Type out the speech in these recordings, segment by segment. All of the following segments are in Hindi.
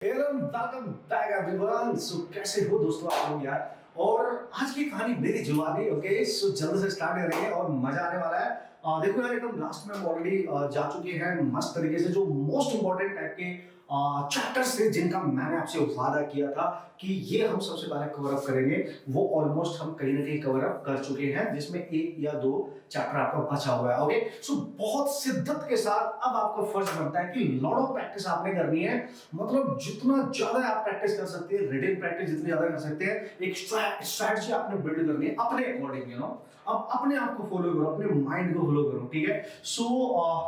Hello welcome back everyone. So कैसे हो दोस्तों आप लोग यार। और आज की कहानी मेरी जुबानी। ओके सो जल्द से स्टार्ट करेंगे और मजा आने वाला है। देखो यार एकदम लास्ट में हम ऑलरेडी जा चुके हैं मस्त तरीके से जो मोस्ट इंपॉर्टेंट टाइप के चैप्टर्स थे जिनका मैंने आपसे वादा किया था कि ये हम सबसे पहले कवर अप करेंगे। वो ऑलमोस्ट हम कहीं ना कहीं कवर अप कर चुके हैं जिसमें एक या दो चैप्टर आपका बचा हुआ है। ओके सो बहुत शिद्दत के साथ अब आपका फर्ज बनता है कि लॉट ऑफ प्रैक्टिस आपने करनी है। मतलब जितना ज्यादा आप प्रैक्टिस कर सकते हैं, रीडिंग प्रैक्टिस जितनी ज्यादा कर सकते हैं, एक स्ट्रैटेजी आपने बिल्ड करनी है अपने अकॉर्डिंग। अब अपने आप को फॉलो करो, अपने माइंड को फॉलो करो, ठीक है। सो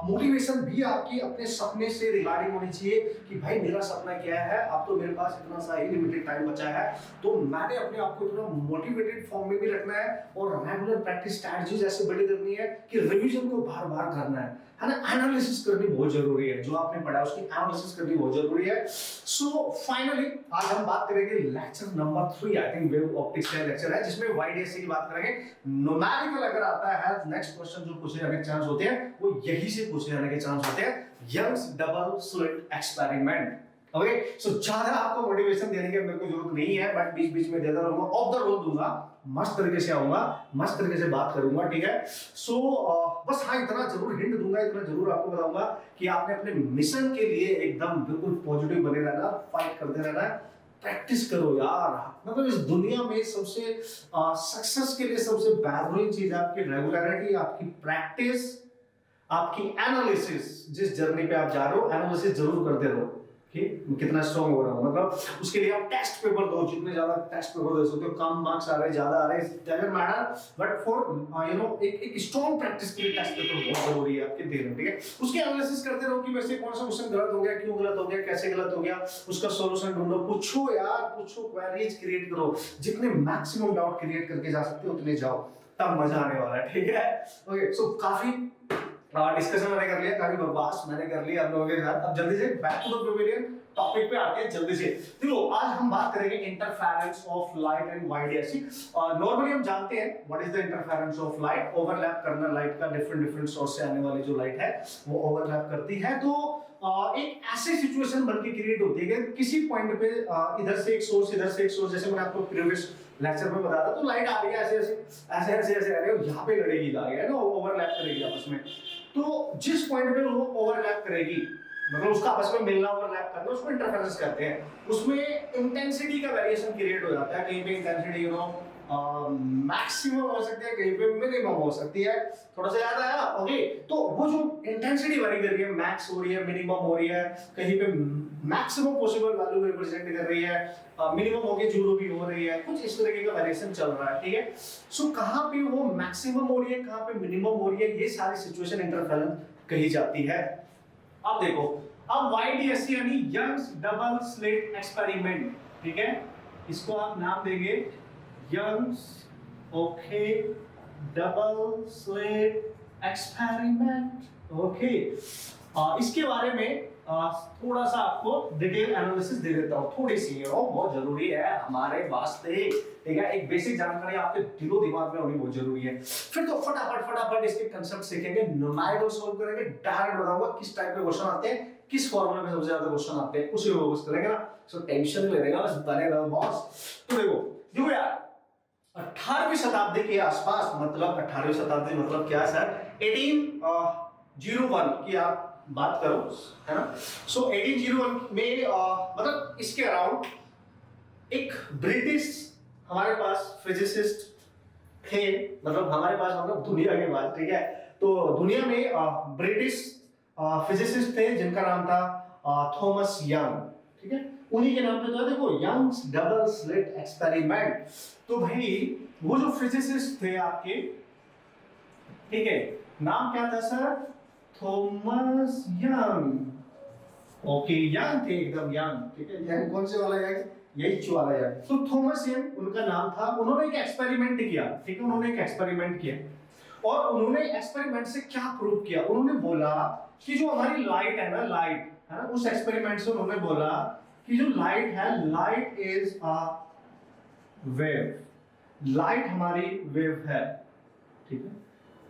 मोटिवेशन भी आपकी अपने सपने से रिगार्डिंग होनी चाहिए कि भाई मेरा सपना क्या है। अब तो मेरे पास इतना सा ही लिमिटेड टाइम बचा है तो मैंने अपने आप को इतना मोटिवेटेड फॉर्म में भी रखना है और रेगुलर प्रैक्टिस स्ट्रैटेजीज ऐसे बिल्ड करनी है कि रिवीजन को बार बार करना है ना। एनालिसिस करनी बहुत जरूरी है, जो आपने पढ़ा उसकी एनालिसिस करनी बहुत जरूरी है। सो फाइनली आज हम बात करेंगे lecture number 3। I think wave optics का लेक्चर है जिसमें वाईडीएससी की बात करेंगे। न्यूमेरिकल अगर आता है नेक्स्ट क्वेश्चन जो पूछे जाने के चांस होते हैं वो यही से पूछे जाने के चांस होते हैं, Young's double slit experiment. Okay so ज्यादा आपको मोटिवेशन देने की मेरे को जरूरत नहीं है, बट बीच बीच में देता रहूंगा, ऑफ द रोड दूंगा, मस्त तरीके से आऊंगा, मस्त तरीके से बात करूंगा, ठीक है। सो बस हाँ इतना जरूर हिंट दूंगा, इतना जरूर आपको बताऊंगा कि आपने अपने मिशन के लिए एकदम बिल्कुल पॉजिटिव बने रहना, फाइट करते रहना है, प्रैक्टिस करो यार। मतलब इस दुनिया में सबसे सक्सेस के लिए सबसे बेहतरीन चीज आपकी रेगुलरिटी, आपकी प्रैक्टिस, आपकी एनालिसिस। जिस जर्नी पे आप जा रहे हो एनालिसिस जरूर करते रहो कि कितना स्ट्रॉन्ग हो रहा हूं। मतलब उसके लिए आप टेस्ट पेपर दो, जितने ज्यादा टेस्ट पेपर दे सकते हो, कम मार्क्स आ रहे हैं ज्यादा आ रहे हैं डजंट मैटर, बट फॉर एक स्ट्रॉन्ग प्रैक्टिस के लिए टेस्ट पेपर बहुत जरूरी है आपके देने, ठीक है। उसकी एनालिसिस करते रहो कि वैसे कौन सा क्वेश्चन गलत हो गया, क्यों गलत हो गया, कैसे गलत हो गया, उसका सॉल्यूशन ढूंढो, पूछो यार, पूछो, क्वेरीज क्रिएट करो, जितने मैक्सिमम डाउट क्रिएट करके जा सकते हो उतने जाओ, तब मजा आने वाला है, ठीक है। ओके सो काफी डिस्कशन मैंने कर लिया, काफी बकवास मैंने कर लिया आप लोगों के साथ। अब जल्दी से बैक टू द प्रिविलियन टॉपिक पे आते हैं जल्दी से। देखो आज हम बात करेंगे interference of light and YDSC. Normally हम जानते हैं what is the interference of light, overlap करना लाइट का, डिफरेंट सोर्स से आने वाली जो लाइट है वो ओवरलैप करती है। तो एक ऐसी सिचुएशन बनके क्रिएट होती है कि किसी पॉइंट पे इधर से एक सोर्स, इधर से एक सोर्स, जैसे मैंने आपको प्रीवियस लेक्चर में बताया था, तो लाइट आ रही है ऐसे ऐसे आ रही है, यहाँ पे लड़ेगी आगे ना, ओवरलैप करेगी आपस में। तो जिस पॉइंट पे वो ओवरलैप करेगी, मतलब उसका आपस में मिलना, ओवरलैप करना, उसको इंटरफेरेंस कहते हैं। उसमें इंटेंसिटी का वेरिएशन क्रिएट हो जाता है, कहीं पे इंटेंसिटी मैक्सिमम हो सकती है, कहीं पे मिनिमम हो सकती है, थोड़ा सा याद आया। ओके तो वो जो इंटेंसिटी वेरी कर रही है, मैक्स हो रही है, मिनिमम हो रही है, कहीं पे मैक्सिमम पॉसिबल वैल्यू रिप्रेजेंट कर रही है, मिनिमम होके जीरो भी हो रही है, कुछ इस तरीके का वेरिएशन चल रहा है, ठीक है। सो कहां पे वो मैक्सिमम हो रही है, कहां पे मिनिमम हो रही है, ये सारी सिचुएशन इंटरफेरेंस कही जाती है। अब देखो, अब वाईडीएससी यानी यंग्स डबल स्लिट एक्सपेरिमेंट, ठीक है, इसको आप नाम देंगे Young's okay double slit experiment. Okay इसके बारे में थोड़ा सा आपको डिटेल एनालिसिस दे देता हूं, थोड़ी सी, बहुत जरूरी है हमारे वास्ते, ठीक है। एक बेसिक जानकारी आपके दिलो दिमाग में होनी बहुत जरूरी है। फिर तो फटाफट इसके कांसेप्ट सीखेंगे, न्यूमेरिकल सॉल्व करेंगे, डायरेक्ट बताऊंगा किस टाइप के क्वेश्चन आते हैं, किस फॉर्मूला में सबसे ज्यादा क्वेश्चन आते हैं, उसी को फोकस करेंगे ना। सो टेंशन नहीं लेने का, बस बने रहो बॉस। तो देखो यार 18वीं शताब्दी के आसपास, मतलब 18वीं शताब्दी मतलब क्या सर, 1801 की आप बात करो, है ना। सो 1801 में मतलब इसके अराउंड एक ब्रिटिश हमारे पास फिजिसिस्ट थे, मतलब हमारे पास मतलब दुनिया के बाद, ठीक है। तो दुनिया में ब्रिटिश फिजिसिस्ट थे जिनका नाम था थॉमस यंग, ठीक है। उन्हीं के नाम पे तो देखो यंग्स डबल स्लिट एक्सपेरिमेंट। तो भाई वो जो फिजिसिस्ट थे आपके, ठीक है, नाम क्या था sir, Thomas young. Okay young थे, एकदम यंग, ठीक है। यंग कौन से वाला यंग, यही वाला यंग। तो थॉमस यंग उनका नाम था। उन्होंने एक एक्सपेरिमेंट किया, ठीक है, उन्होंने एक एक्सपेरिमेंट किया और उन्होंने एक्सपेरिमेंट से क्या प्रूव किया, उन्होंने बोला कि जो हमारी लाइट है ना, लाइट है ना, उस एक्सपेरिमेंट से उन्होंने बोला कि जो लाइट है, light is a wave, light हमारी वेव है, ठीक है।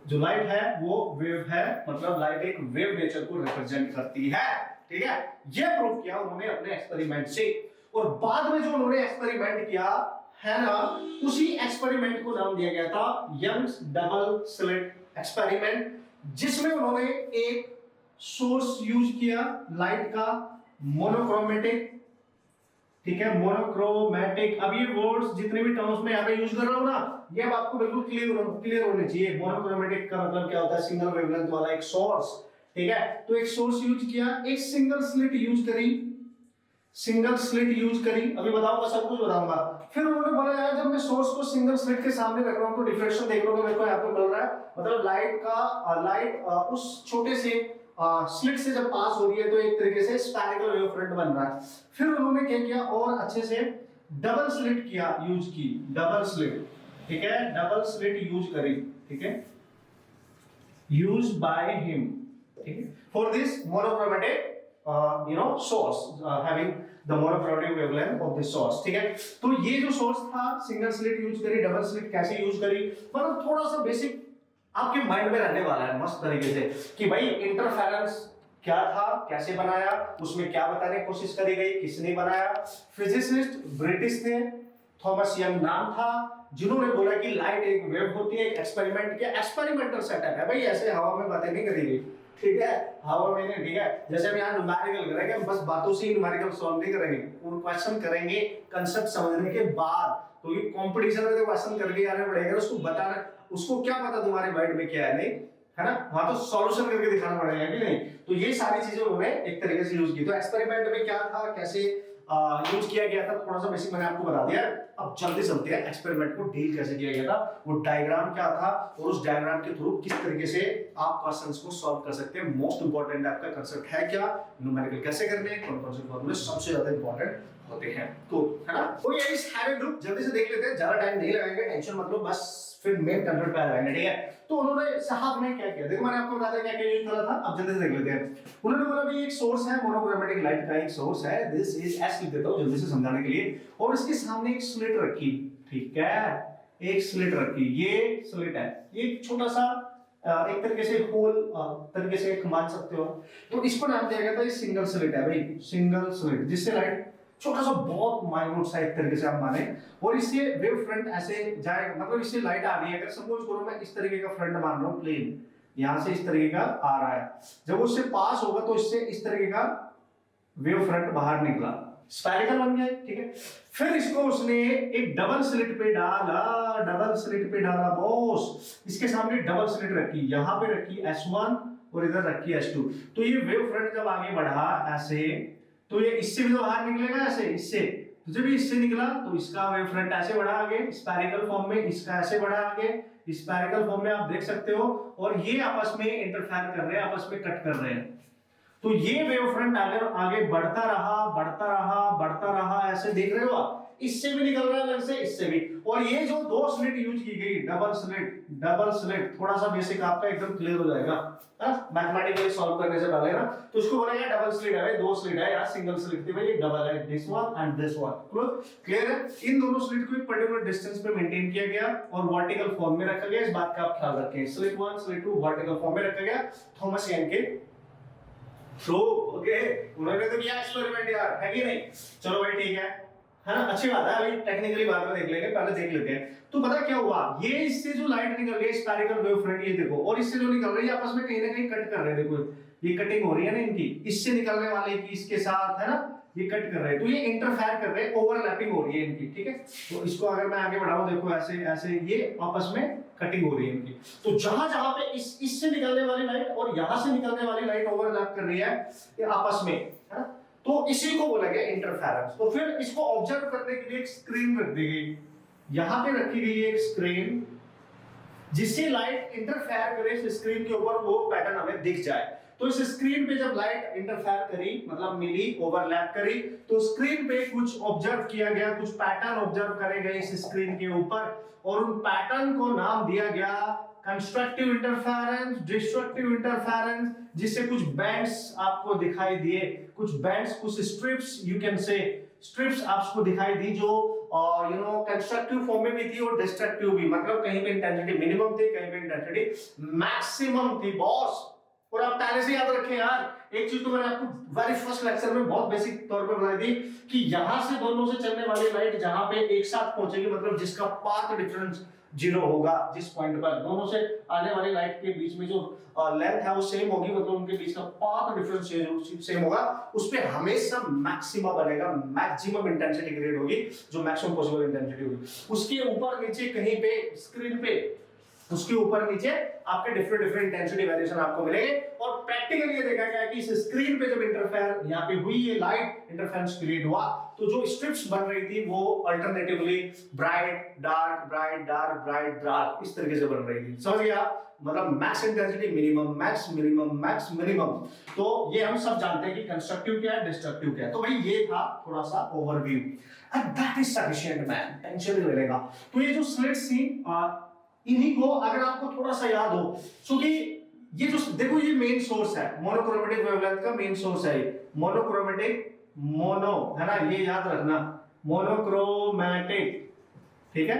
जो लाइट है वो वेव है, मतलब लाइट एक वेव नेचर को रिप्रेजेंट करती है, ठीक है, ये प्रूव किया उन्होंने अपने एक्सपेरिमेंट से। और बाद में जो उन्होंने एक्सपेरिमेंट किया है ना, उसी एक्सपेरिमेंट को नाम दिया गया था यंग्स डबल स्लिट एक्सपेरिमेंट, जिसमें उन्होंने एक सोर्स यूज किया लाइट का, मोनोक्रोमेटिक, ठीक है, मोनोक्रोमेटिक। अब ये वर्ड्स जितने भी टर्म्स में यहाँ पे यूज कर रहा हूं ना, ये अब आपको बिल्कुल क्लियर होने चाहिए। मोनोक्रोमेटिक का मतलब क्या होता है, सिंगल वेवलेंथ वाला एक सोर्स, ठीक है। तो एक सोर्स यूज किया, एक सिंगल स्लिट यूज करी, सिंगल स्लिट यूज करी, अभी बताऊंगा, सब कुछ बताऊंगा। फिर उन्होंने बोला यार जब मैं सोर्स को सिंगल स्लिट के सामने रख रहा हूं तो डिफ्रेक्शन देख लो, मेरे को यहाँ पे मिल रहा है, मतलब लाइट उस छोटे से स्लिट से जब पास हो रही है तो एक तरीके से स्फेरिकल वेव फ्रंट बन रहा है। फिर उन्होंने क्या किया, और अच्छे से डबल स्लिट किया, यूज की डबल स्लिट, ठीक है, डबल स्लिट यूज करी, ठीक है, यूज बाय हिम, ठीक है, for this monochromatic source having the monochromatic wavelength of this source, ठीक है। तो ये जो सोर्स था, सिंगल स्लिट यूज करी, डबल स्लिट कैसे यूज करी, मतलब थोड़ा सा बेसिक आपके माइंड में रहने वाला है मस्त तरीके से कि भाई इंटरफेरेंस क्या था, कैसे बनाया, उसमें क्या बताने की कोशिश करी गई, किसने बनाया। फिजिसिस्ट ब्रिटिश ने, थॉमस यंग नाम था, जिन्होंने बोला कि लाइट एक वेव होती है, एक एक्सपेरिमेंट किया, एक्सपेरिमेंटल सेटअप है भाई, ऐसे हवा में बातें नहीं करी गई, ठीक है, हवा में नहीं, ठीक है। जैसे हम यहाँ न्यूमेरिकल करेंगे, हम बस बातों से ही न्यूमेरिकल सॉल्व नहीं करेंगे, वो क्वेश्चन करेंगे कंसेप्ट समझने के बाद। तो ये कंपटीशन में तो क्वेश्चन करके आने पड़ेगा, उसको बताना, उसको क्या पता तुम्हारे माइंड में क्या है, नहीं है ना, वहां तो सॉल्यूशन करके दिखाना पड़ेगा कि नहीं। तो ये सारी चीजें उन्होंने एक तरीके से यूज की। तो एक्सपेरिमेंट में क्या था, कैसे यूज किया गया था, थोड़ा सा बेसिक मैंने आपको बता दिया। अब जल्दी चलते हैं एक्सपेरिमेंट को डील कैसे किया गया था, वो डायग्राम क्या था, और उस डायग्राम के थ्रू किस तरीके से आप क्वेश्चंस को सॉल्व कर सकते हैं। मोस्ट इंपॉर्टेंट आपका कांसेप्ट है क्या, न्यूमेरिकल कैसे करने हैं, कौन कौन से फॉर्मूले सबसे ज्यादा इंपॉर्टेंट होते हैं, तो है ना। तो ये इस हैव ए लुक जल्दी से देख लेते हैं, ज्यादा टाइम नहीं लगाएंगे, टेंशन मत लो, बस फिर मेन कंटेंट पे आ जाएंगे, ठीक है। तो उन्होंने साहब ने क्या किया, देखो मैंने आपको बता दिया क्या क्या यूज करा था, अब जल्दी से देख लेते हैं। उन्होंने बोला भी एक सोर्स है, मोनोक्रोमेटिक लाइट का एक सोर्स है, दिस इज एस लिख देता हूं जल्दी से समझाने के लिए, और इसके सामने एक स्लिट रखी, ठीक है, एक स्लिट रखी, ये स्लिट है, ये छोटा सा एक तरीके से होल तरीके से मान सकते हो। तो इसको नाम दिया गया था, ये सिंगल स्लिट है भाई, सिंगल स्लिट, जिससे लाइट छोटा सा बहुत माइन्यूट सा एक तरीके से आप माने, और इससे वेव फ्रंट ऐसे जाएगा, मतलब इससे लाइट आ रही है, अगर सपोज करो मैं इस तरीके का फ्रंट मान रहा हूं, प्लेन यहां से इस तरीके का आ रहा है, जब उससे पास होगा तो इससे इस तरीके का वेव फ्रंट बाहर निकला, स्फेरिकल बन गया, ठीक है। फिर इसको उसने एक डबल स्लिट पे डाला, डबल स्लिट पे डाला बॉस, इसके सामने डबल स्लिट रखी, यहां पे रखी S1 और इधर रखी S2। तो ये वेव फ्रंट जब आगे बढ़ा ऐसे, तो ये इससे भी तो बाहर निकलेगा ऐसे, इससे तो जब इससे निकला तो इसका वेव फ्रंट ऐसे बढ़ा आगे स्फेरिकल फॉर्म में, इसका ऐसे बढ़ा आगे स्फेरिकल फॉर्म में, आप देख सकते हो, और ये आपस में इंटरफेयर कर रहे हैं, आपस में कट कर रहे हैं। तो ये वेव फ्रंट अगर आगे बढ़ता रहा, बढ़ता रहा, बढ़ता रहा, ऐसे देख रहे हो आप, इससे भी निकल रहा है अलग से, इससे भी। और ये जो दो स्लिट यूज की गई, डबल स्लिट, डबल स्लिट, थोड़ा सा बेसिक आपका एकदम क्लियर हो जाएगा मैथमेटिकली सॉल्व करने से पहले ना। तो इसको बोला गया डबल स्लिट है भाई, दो स्लिट है यार, सिंगल स्लिट थी भाई, ये डबल है, this one and this one, clear है। इन दोनों स्लिट को एक पर्टिकुलर डिस्टेंस पे मेंटेन किया गया और वर्टिकल फॉर्म में रखा गया, इस बात का आप ख्याल रखें, स्लिट 1 स्लिट 2 वर्टिकल फॉर्म में रखा गया थॉमस यंग के थ्रू, ओके। उन्होंने तो किया एक्सपेरिमेंट यार, है कि नहीं, चलो भाई ठीक है ना, अच्छी बात है, अभी टेक्निकली बाद में देख लेंगे, पहले देख लेते हैं। तो पता क्या हुआ, ये इससे जो लाइट निकल रही है स्फेरिकल वेव फ्रंट, ये देखो, और इससे जो निकल रही है आपस में कहीं ना कहीं कट कर रहे हैं, देखो ये कटिंग हो रही है ना इनकी, इससे निकलने वाले की इसके साथ, है ना, ये कट कर रहे हैं, तो ये इंटरफेयर कर रहे हैं, ओवरलैपिंग हो रही है इनकी, ठीक है। तो इसको अगर मैं आगे बढ़ाऊं, देखो ऐसे ऐसे ये आपस में कटिंग हो रही है इनकी। तो जहां जहां पे इससे निकलने वाली लाइट और यहां से निकलने वाली लाइट ओवरलैप कर रही है ये आपस में, है ना, तो इसी को बोला गया इंटरफेरेंस। तो फिर इसको ऑब्जर्व करने के लिए एक स्क्रीन रख दी गई, यहां पे रखी गई है एक स्क्रीन, जिससे लाइट इंटरफेयर करे इस स्क्रीन के ऊपर, वो पैटर्न हमें दिख जाए। तो इस स्क्रीन पे जब लाइट इंटरफेयर करी, मतलब मिली, ओवरलैप करी, तो स्क्रीन पे कुछ ऑब्जर्व किया गया, कुछ पैटर्न ऑब्जर्व करे गए इस स्क्रीन के ऊपर, और उन पैटर्न को नाम दिया गया कंस्ट्रक्टिव इंटरफेरेंस, डिस्ट्रक्टिव इंटरफेरेंस, जिससे कुछ बैंड्स आपको दिखाई दिए, कुछ बैंड्स, कुछ स्ट्रिप्स, यू कैन से स्ट्रिप्स आपको दिखाई दी, जो कंस्ट्रक्टिव फॉर्म में भी थी और डिस्ट्रक्टिव भी, मतलब कहीं पे इंटेंसिटी मिनिमम थी, कहीं पे इंटेंसिटी मैक्सिमम थी बॉस, और आप पहले से याद रखें यार, एक चीज तो मैंने आपको वेरी फर्स्ट लेक्चर में बहुत बेसिक तौर पे बताई थी कि यहां से दोनों से चलने वाली लाइट जहां पे एक साथ पहुंचेगी, मतलब जिसका पाथ डिफरेंस 0 होगा, जिस पॉइंट पर दोनों से आने वाली लाइट के बीच में जो लेंथ है वो सेम होगी, मतलब उनके बीच का पाथ डिफरेंस सेम होगा, उस पे हमेशा मैक्सिमा बनेगा, मैक्सिमम इंटेंसिटी क्रिएट होगी, जो मैक्सिमम पॉसिबल इंटेंसिटी होगी। उसके ऊपर नीचे कहीं पे स्क्रीन पे, उसके ऊपर नीचे आपके डिफरेंट इंटेंसिटी वेरिएशन आपको मिलेंगे। और प्रैक्टिकली ये देखा गया कि इस स्क्रीन पे जब इंटरफेयर यहाँ पे हुई, ये लाइट इंटरफेरेंस क्रिएट हुआ, तो जो स्ट्रिप्स बन रही थी वो alternatively bright dark, bright dark, bright dark, इस तरीके से बन रही थी। समझ गया? मतलब max intensity minimum, max minimum, max minimum. तो ये हम सब जानते हैं कि कंस्ट्रक्टिव क्या है, डिस्ट्रक्टिव क्या है। तो भाई ये था थोड़ा सा overview, and that is sufficient man, tension नहीं लेगा। तो ये जो स्लिट्स थी, इन्हीं को अगर आपको थोड़ा सा याद हो, क्योंकि ये जो देखो ये मेन सोर्स है, मोनोक्रोमेटिक वेवलेंथ का मेन सोर्स है, मोनोक्रोमेटिक, मोनो है ना, ये याद रखना, मोनोक्रोमेटिक, ठीक है,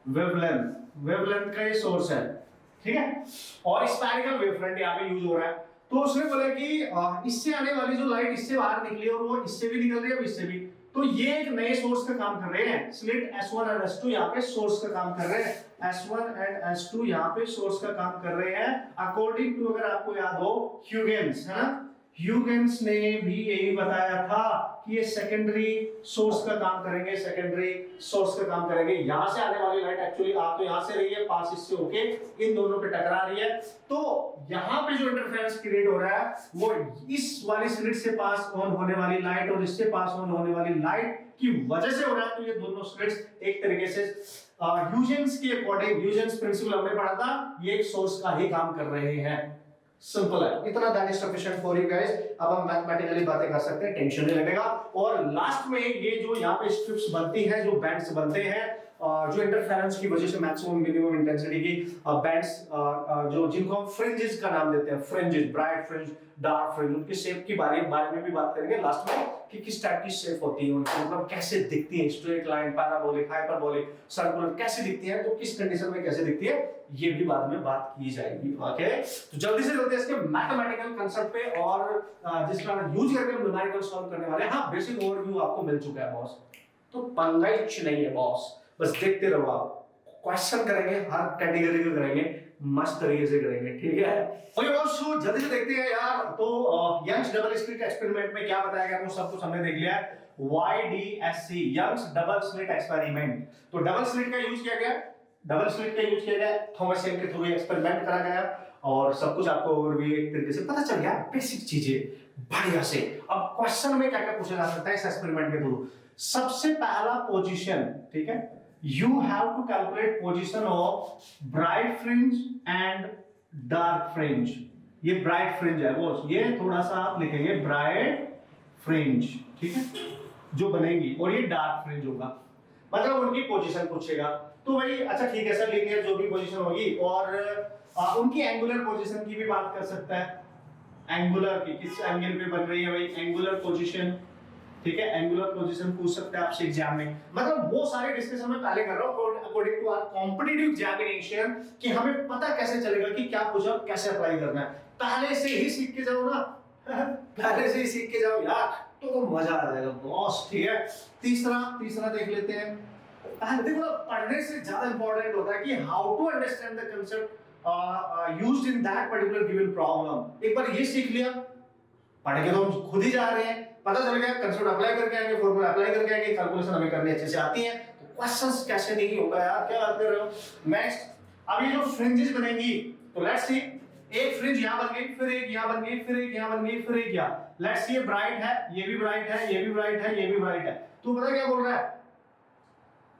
वेवलेंथ का ये सोर्स है, ठीक है। और स्फेरिकल वेवफ्रंट यहाँ पे यूज हो रहा है। तो उसने बोला कि इससे आने वाली जो लाइट इससे बाहर निकली और वो इससे भी निकल रही है, अब इससे भी, तो ये एक नए सोर्स का काम कर रहे हैं। स्लिट S1 और S2 यहाँ पे सोर्स का काम कर रहे हैं, S1 एंड S2 यहाँ पे सोर्स का काम कर रहे हैं, अकॉर्डिंग टू, अगर आपको याद हो, ह्यूजेंस, है ना, ह्यूजेंस ने भी यही बताया था कि ये सेकेंडरी सोर्स का काम करेंगे, सेकेंडरी सोर्स का काम करेंगे। यहां से आने वाली लाइट एक्चुअली आ तो यहां से रही है, पास इससे होके इन दोनों पे टकरा रही है, तो यहां पे जो इंटरफेरेंस क्रिएट हो रहा है वो इस वाली स्लिट से पास ऑन होने वाली लाइट और इससे पास ऑन होने वाली लाइट की वजह से हो रहा है। तो ये दोनों स्लिट्स एक तरीके से ह्यूजेंस के अकॉर्डिंग, ह्यूजेंस प्रिंसिपल हमने पढ़ा था, ये एक सोर्स का ही काम कर रहे हैं। सिंपल है, इतना that is sufficient for you guys. अब हम मैथमेटिकली बातें कर सकते हैं, टेंशन नहीं लेने का। और लास्ट में ये जो यहाँ पे स्ट्रिप्स बनती हैं, जो बैंड्स बनते हैं, जो इंटरफेरेंस की वजह से मैक्सिमम मिनिमम इंटेंसिटी की बैंड्स, जो जिनको हम फ्रिंजेस का नाम देते हैं, fringes, bright fringe, dark fringe, उनके शेप की बारे में भी बात करेंगे लास्ट में कि किस टाइप की शेप होती है उनकी, मतलब कैसे दिखती है, straight line, parabolic, hyperbolic, circular कैसे दिखती है, तो किस कंडीशन में कैसे दिखती है, ये भी बाद में बात की जाएगी। ओके, तो जल्दी से जल्दी इसके मैथमेटिकल कांसेप्ट पे और जिसका यूज करके हम न्यूमेरिकल सॉल्व करने वाले हैं। हाँ, बेसिक ओवरव्यू आपको मिल चुका है बॉस, तो पंगा ही नहीं है बॉस, बस देखते रहो। आप क्वेश्चन करेंगे, हर कैटेगरी के करेंगे, मस्त तरीके से करेंगे, ठीक है। ओके बॉस, जल्दी से देखते हैं यार। तो यंग्स डबल स्लिट एक्सपेरिमेंट में क्या बताया गया, वो सब कुछ हमने देख लिया है। YDSC, Young's double slit experiment. तो डबल स्लिट का यूज किया गया, डबल स्लिट का यूज किया गया, थॉमसियन के थ्रू एक्सपेरिमेंट करा गया और सब कुछ आपको ओवरव्यू एक तरीके से पता चल गया, बेसिक चीजें बढ़िया से। अब क्वेश्चन में क्या क्या पूछा जा सकता है इस एक्सपेरिमेंट के थ्रू। सबसे पहला पोजीशन, ठीक है, you have to calculate position of bright fringe and dark fringe। ये bright fringe है वो, ये थोड़ा सा आप लिखेंगे bright fringe, ठीक है, जो बनेगी, और ये dark fringe होगा, मतलब उनकी पोजीशन पूछेगा। तो भाई अच्छा ठीक है सर, लीनियर जो भी पोजीशन होगी, और उनकी एंगुलर पोजीशन की भी बात कर सकता है, एंगुलर की किस एंगल पे बन रही है भाई, एंगुलर पोजीशन, ठीक है, एंगुलर पोजीशन पूछ सकते हैं आपसे एग्जाम में। मतलब वो सारे डिस्कशन मैं पहले कर रहा हूं according to our competitive examination, कि हमें पता कैसे चलेगा कि क्या पूछा, कैसे अप्लाई करना है। पहले से ही सीख के जाओ ना पहले से ही सीख के जाओ यार, तो मजा आ जाएगा बॉस, ठीक है। तीसरा देख लेते हैं। देखो ना, पढ़ने से ज्यादा इंपॉर्टेंट होता है कि how to understand the concept used in that particular given problem. एक बार ये सीख लिया, पढ़ के तो हम खुद ही जा रहे हैं, पता चल गया, कंसेप्ट अप्लाई करके आएंगे, फॉर्मूला अप्लाई करके आएंगे, कैलकुलेशन हमें करनी अच्छे से आती है, तो क्वेश्चंस कैसे नहीं होगा यार, क्या बात कर रहे हो। नेक्स्ट, अब ये जो फ्रिंजेस बनेंगी, तो लेट्स सी, एक फ्रिंज यहां बन गई, फिर एक यहां बन गई, फिर एक यहां बन गई, फिर एक यहां। लेट्स सी, ये ब्राइट है, ये भी ब्राइट है, ये भी ब्राइट है, ये भी ब्राइट है। तो पता क्या बोल रहा है,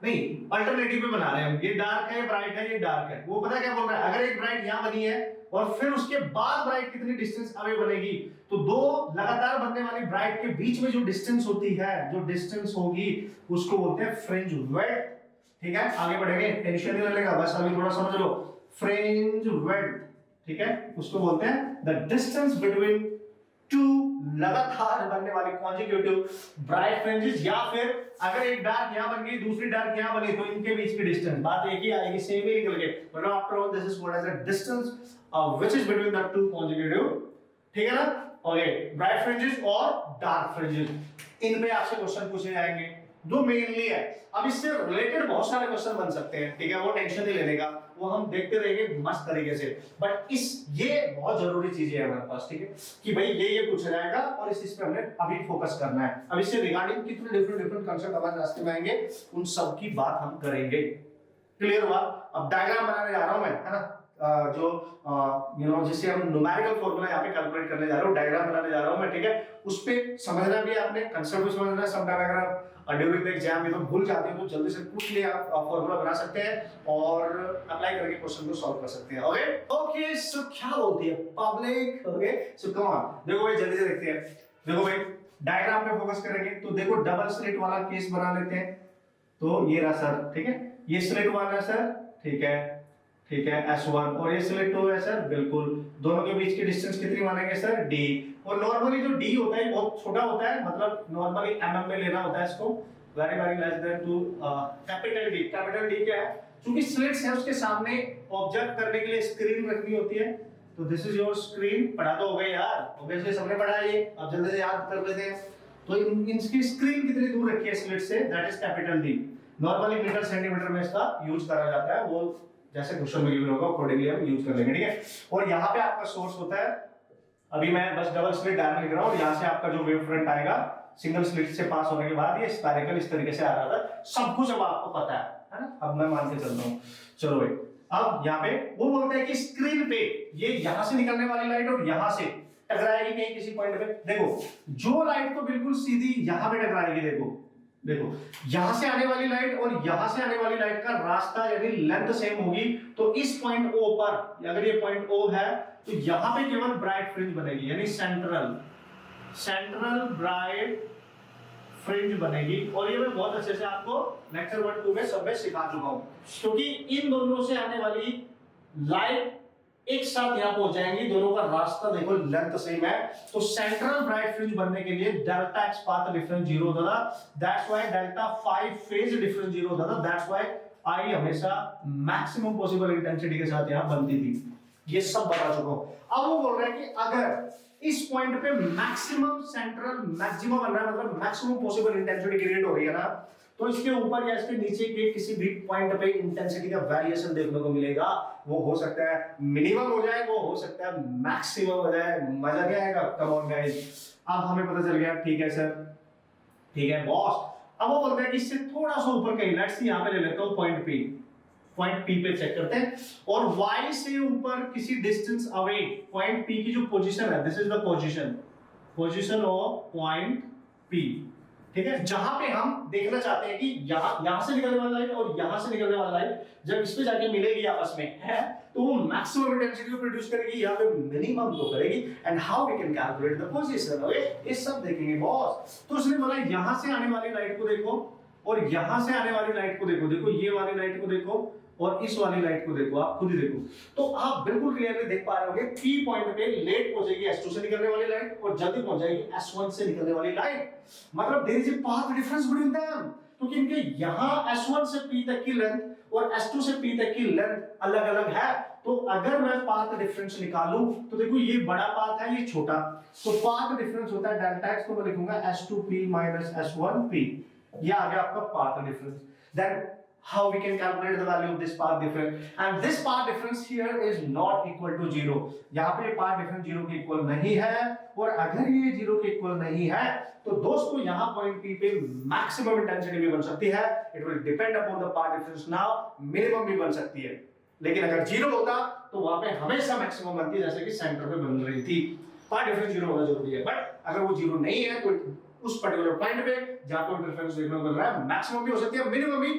नहीं अल्टरनेटिव में बना रहे हैं हम, ये डार्क है, ये ब्राइट है, ये डार्क है। वो पता क्या बोल रहा है, अगर एक ब्राइट यहां बनी है और फिर उसके बाद ब्राइट कितनी डिस्टेंस अवे बनेगी, तो दो लगातार बनने वाली ब्राइट के बीच में जो डिस्टेंस होती है, जो डिस्टेंस होगी, उसको बोलते हैं फ्रिंज विड्थ, ठीक है। आगे बढ़ेंगे, टेंशन नहीं लेगा, बस अभी थोड़ा समझ लो, फ्रिंज विड्थ, ठीक है, उसको बोलते हैं द डिस्टेंस बिटवीन टू लगातार बनने वाली कॉन्जिक्यूटिव ब्राइट फ्रिंजेस, या फिर अगर एक डार्क यहां बन गई, दूसरी डार्क यहां बनी, तो इनके बीच की डिस्टेंस, बात एक ही आएगी, सेम ही निकल के, मतलब after all this is called as a distance which is between the two consecutive ठीक है ना? ओके, ब्राइट फ्रिंजेस और डार्क फ्रिंजेस, इन पे आपसे क्वेश्चन पूछे जाएंगे, जो मेनली है। अब इससे रिलेटेड बहुत सारे क्वेश्चन बन सकते हैं, ठीक है, वो टेंशन नहीं लेने का, वो हम देखते रहेंगे मस्त तरीके से। बट ये बहुत जरूरी चीज है हमारे पास, ठीक है, कि भाई ये पूछा जाएगा और इस चीज पे हमने अभी फोकस करना है। अब इससे रिगार्डिंग कितने डिफरेंट डिफरेंट कांसेप्ट हमारे रास्ते में आएंगे, उन सब की बात हम करेंगे। क्लियर हुआ? अब डायग्राम बनाने जा रहा हूं मैं, है ना, जिससे हम न्यूमेरिकल फॉर्मूला यहाँ पे कैलकुलेट करने जा रहा हूँ, डायग्राम बनाने जा रहा हूँ मैं, ठीक है। उस पे समझना भी आपने, कंसेप्ट भी समझना है। सब डायग्राम ड्यूरिंग द एग्जाम ये तो भूल जाते हैं, तो जल्दी से पूछ लिया, आप फॉर्मूला बना सकते हैं और अप्लाई करके क्वेश्चन को सॉल्व कर सकते हैं। ओके ओके, सो क्या बोलती है public? Okay, so come on, देखो भाई जल्दी से देखते हैं। देखो भाई डायग्राम पे फोकस करेंगे तो देखो डबल स्लिट वाला केस बना लेते हैं। तो ये रहा सर, ठीक है, ये स्लिट वाला है सर, ठीक है, ठीक है, S1 और ये स्लिट 2 है सर, बिल्कुल। दोनों के बीच की डिस्टेंस कितनी मानेंगे सर? D। और नॉर्मली जो D होता है बहुत छोटा होता है, मतलब नॉर्मली mm में लेना होता है इसको, very very less than two capital D। Capital D क्या है? क्योंकि स्लिट्स है उसके सामने ऑब्जर्व करने के लिए स्क्रीन रखनी होती है, तो दिस इज योर स्क्रीन। पढ़ा तो हो गया यार, ऑब्वियसली सबने पढ़ा है ये, अब जल्दी से याद कर लेते हैं। तो इनकी स्क्रीन कितनी दूर रखी है स्लिट से? That is capital D। Normally metre centimetre में इसका यूज करा जाता है, वो जैसे क्वेश्चन में गिवन होगा अकॉर्डिंगली हम यूज कर लेंगे, ठीक है। और यहाँ पे आपका सोर्स होता है, अभी मैं बस डबल स्लिट डायग्राम लिख रहा हूँ, यहाँ से आपका जो वेव फ्रंट आएगा सिंगल स्लिट से पास होने के बाद ये स्फेरिकल इस तरीके से आ रहा था। सब कुछ अब आपको पता है ना? अब मैं मान के चलता हूँ। चलो भाई, अब यहाँ पे वो बोलते हैं कि स्क्रीन पे ये यहाँ से निकलने वाली लाइट और यहाँ से टकराएगी कहीं किसी पॉइंट पे। देखो जो लाइट तो बिल्कुल सीधी यहाँ पे टकराएगी, देखो देखो यहां से आने वाली लाइट और यहां से आने वाली लाइट का रास्ता यानी लेंथ सेम होगी, तो इस पॉइंट O पर, अगर ये पॉइंट O है तो यहां पे केवल ब्राइट फ्रिंज बनेगी, यानी सेंट्रल ब्राइट फ्रिंज बनेगी। और ये मैं बहुत अच्छे से आपको लेक्चर 1 2 में सब में सिखा चुका हूं, क्योंकि इन दोनों से आने वाली लाइट एक साथ यहां पहुंच जाएंगी, दोनों का रास्ता देखो लेंथ सेम है। तो सेंट्रल ब्राइट फ्रिंज बनने के लिए डेल्टा x पाथ डिफरेंस 0 होता था, that's why delta 5 phase difference 0 होता था, दैट्स व्हाई I हमेशा मैक्सिमम पॉसिबल इंटेंसिटी के साथ यहां बनती थी। ये सब बता चुका हूं। अब वो बोल रहे हैं कि अगर इस पॉइंट पे मैक्सिमम सेंट्रल मैक्सिमम बन रहा है, मतलब मैक्सिमम पॉसिबल इंटेंसिटी क्रिएट हो रही है ना, तो इसके ऊपर या इसके नीचे के किसी भी पॉइंट पे इंटेंसिटी का वेरिएशन देखने को मिलेगा। वो हो सकता है मिनिमम हो जाए, वो हो सकता है मैक्सिमम हो जाए। मजा नहीं आएगा? कम ऑन गाइस, अब हमें पता चल गया, ठीक है सर, ठीक है बॉस। अब वो बोलते हैं कि इससे थोड़ा सा ऊपर कहीं, लेट्स सी यहां पे ले लेता हूं पॉइंट P पे चेक करते हैं, और Y से ऊपर किसी डिस्टेंस अवे पॉइंट P की जो पोजीशन है, this is the position of point P, ठीक है, जहां पे हम देखना चाहते हैं कि यहां से निकलने वाला लाइट और यहां से निकलने वाला लाइट जब इस पे जाके मिलेगी आपस में, है, तो वो मैक्सिमम इंटेंसिटी को प्रोड्यूस करेगी या फिर मिनिमम को करेगी। And how we can calculate the position, okay, ये सब देखेंगे बॉस। तो उसने बोला यहां से आने वाली लाइट को देखो और यहां से आने वाली लाइट को देखो, देखो ये वाली लाइट को देखो और इस वाली लाइट को देखो, आप खुद ही देखो, तो आप बिल्कुल क्लियरली देख पा रहे होंगे P पॉइंट पे लेट पहुंचेगी S2 से निकलने वाली लाइट और जल्दी पहुंच जाएगी S1 से निकलने वाली लाइट। मतलब there is a path difference between them, क्योंकि इनके यहां S1 से P तक की लेंथ और S2 से P तक की लेंथ अलग-अलग है। तो अगर मैं पाथ डिफरेंस निकालूं तो देखो ये बड़ा पाथ है, ये छोटा, तो पाथ डिफरेंस होता है डेल्टा x, तो मैं लिखूंगा S2P -S1P, ये आ गया आपका path difference. Then how we can calculate the value of this path difference, and this path difference here is not equal to 0। यहाँ पे path difference 0 के इक्वल नहीं है, और अगर ये 0 के इक्वल नहीं है तो दोस्तों यहाँ पॉइंट P पे मैक्सिमम इंटेंसिटी भी बन सकती है। It will depend upon the path difference now, minimum भी बन सकती है, लेकिन अगर 0 होता तो वहां पे हमेशा मैक्सिमम बनती है, जैसे कि सेंटर पे बन रही थी। पाथ डिफरेंस 0 होना जरूरी है, बट अगर वो 0 नहीं है तो उस पर्टिकुलर पॉइंट पे जहां पर डिफरेंस देखने को मिल रहा है, मैक्सिमम भी हो सकती है, मिनिमम भी।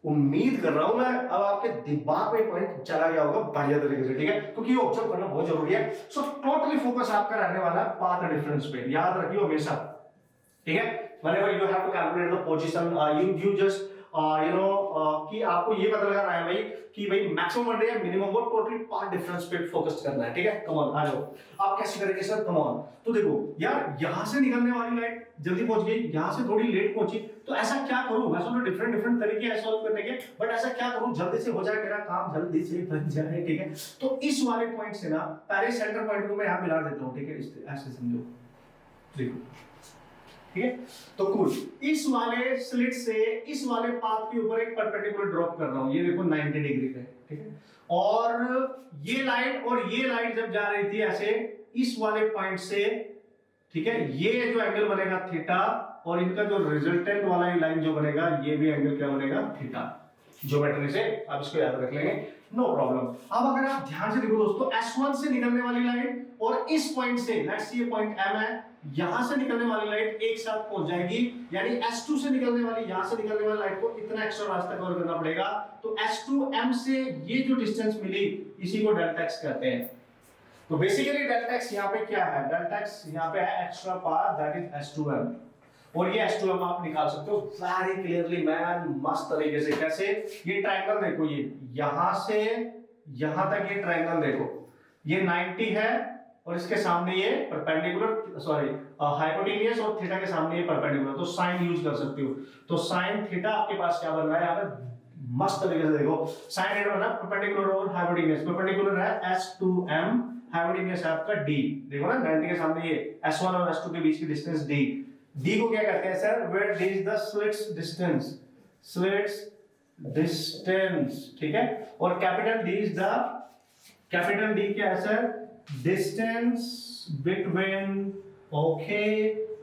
उम्मीद कर रहा हूं मैं अब आपके दिमाग में पॉइंट चला गया होगा बढ़िया तरीके से, ठीक है, क्योंकि ये ऑब्जर्व करना बहुत जरूरी है। सो टोटली फोकस आपका रहने वाला है पाथ डिफरेंस पे, याद रखियो हमेशा, ठीक है। whenever you have to calculate the position, you just कि आपको ये पता लगाना है भाई कि भाई मैक्सिमम बन रही है मिनिमम, वो टोटली पाथ डिफरेंस पे फोकस करना है, ठीक है। कम ऑन आ जाओ, आप कैसे करेंगे सर, कम ऑन। तो देखो यार, यहां से निकलने वाली लाइट जल्दी पहुंच गई, यहां से थोड़ी लेट पहुंची, तो ऐसा क्या करूं, वैसे तो डिफरेंट डिफरेंट तरीके हैं सॉल्व करने के, बट ऐसा क्या करूं जल्दी से हो जाए मेरा काम, जल्दी से बन जाए, ठीक है। तो इस वाले पॉइंट से ना पहले सेंटर पॉइंट को मैं यहां मिला देता हूं, ठीक है, ऐसे समझो, देखो, ठीक है। तो कूल, इस वाले स्लिट से इस वाले पाथ के ऊपर एक परपेंडिकुलर ड्रॉप कर रहा हूं, ये देखो 90 डिग्री पे, ठीक है। और ये लाइट जब जा रही थी ऐसे इस वाले पॉइंट से, ठीक है, ये जो एंगल बनेगा थीटा, और इनका जो रिजल्टेंट वाला लाइन जो बनेगा, ये भी एंगल क्या बनेगा, थीटा। ज्योमेट्री से आप इसको याद रख लेंगे, नो प्रॉब्लम। अब अगर आप ध्यान से देखो दोस्तों, S1 से निकलने वाली लाइट और इस पॉइंट से, लेट्स सी ये पॉइंट M है, यहां से निकलने वाली लाइट एक साथ पहुंच जाएगी, यानी S2 से निकलने वाली, यहां से निकलने वाली लाइट को इतना एक्स्ट्रा रास्ता कवर करना पड़ेगा। तो S2M से ये जो डिस्टेंस मिली, इसी को डेल्टा x कहते हैं। तो बेसिकली डेल्टा x यहां पे क्या है, डेल्टा x यहां पे है extra path, that is S2M। और ये S2M आप निकाल सकते हो वेरी क्लियरली मैन, मस्त तरीके से। कैसे, ये ट्रायंगल देखो, ये यहां से यहां तक ये ट्रायंगल देखो, ये 90 है और इसके सामने ये परपेंडिकुलर, सॉरी हाइपोटेन्यूज, और थीटा के सामने ये परपेंडिकुलर, तो साइन यूज कर सकते हो। तो साइन थीटा आपके पास क्या बन रहा है, यहां पे मस्त तरीके से देखो, साइन थीटा बना परपेंडिकुलर और हाइपोटेन्यूज। परपेंडिकुलर है S2M, हाइपोटेन्यूज है आपका D, देखो ना 90 के सामने ये S1 और S2 के बीच की डिस्टेंस D। D को क्या कहते हैं sir, where D is the slits distance, slits distance, ठीक है। और capital D is the, capital D क्या है sir, distance between, okay,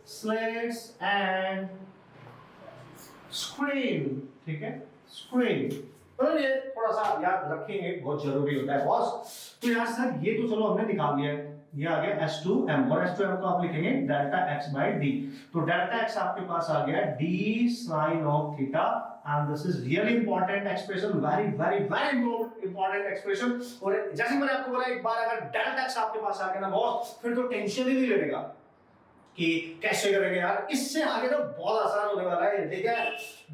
slits and screen, ठीक है, स्क्रीन। तो ये थोड़ा सा याद रखेंगे, बहुत जरूरी होता है बॉस। तो यार सर ये तो चलो हमने निकाल लिया है, ये आ गया S2M, और S2M को आप लिखेंगे डेल्टा x by d। तो डेल्टा x आपके पास आ गया d sin of theta, and this is really important expression, very very very important expression। और जैसे मैंने आपको बोला, एक बार अगर डेल्टा x आपके पास आ गया ना बॉस, फिर तो टेंशन ही नहीं लेगा कि कैसे करेंगे यार, इससे आगे तो बहुत आसान होने वाला है, ठीक है।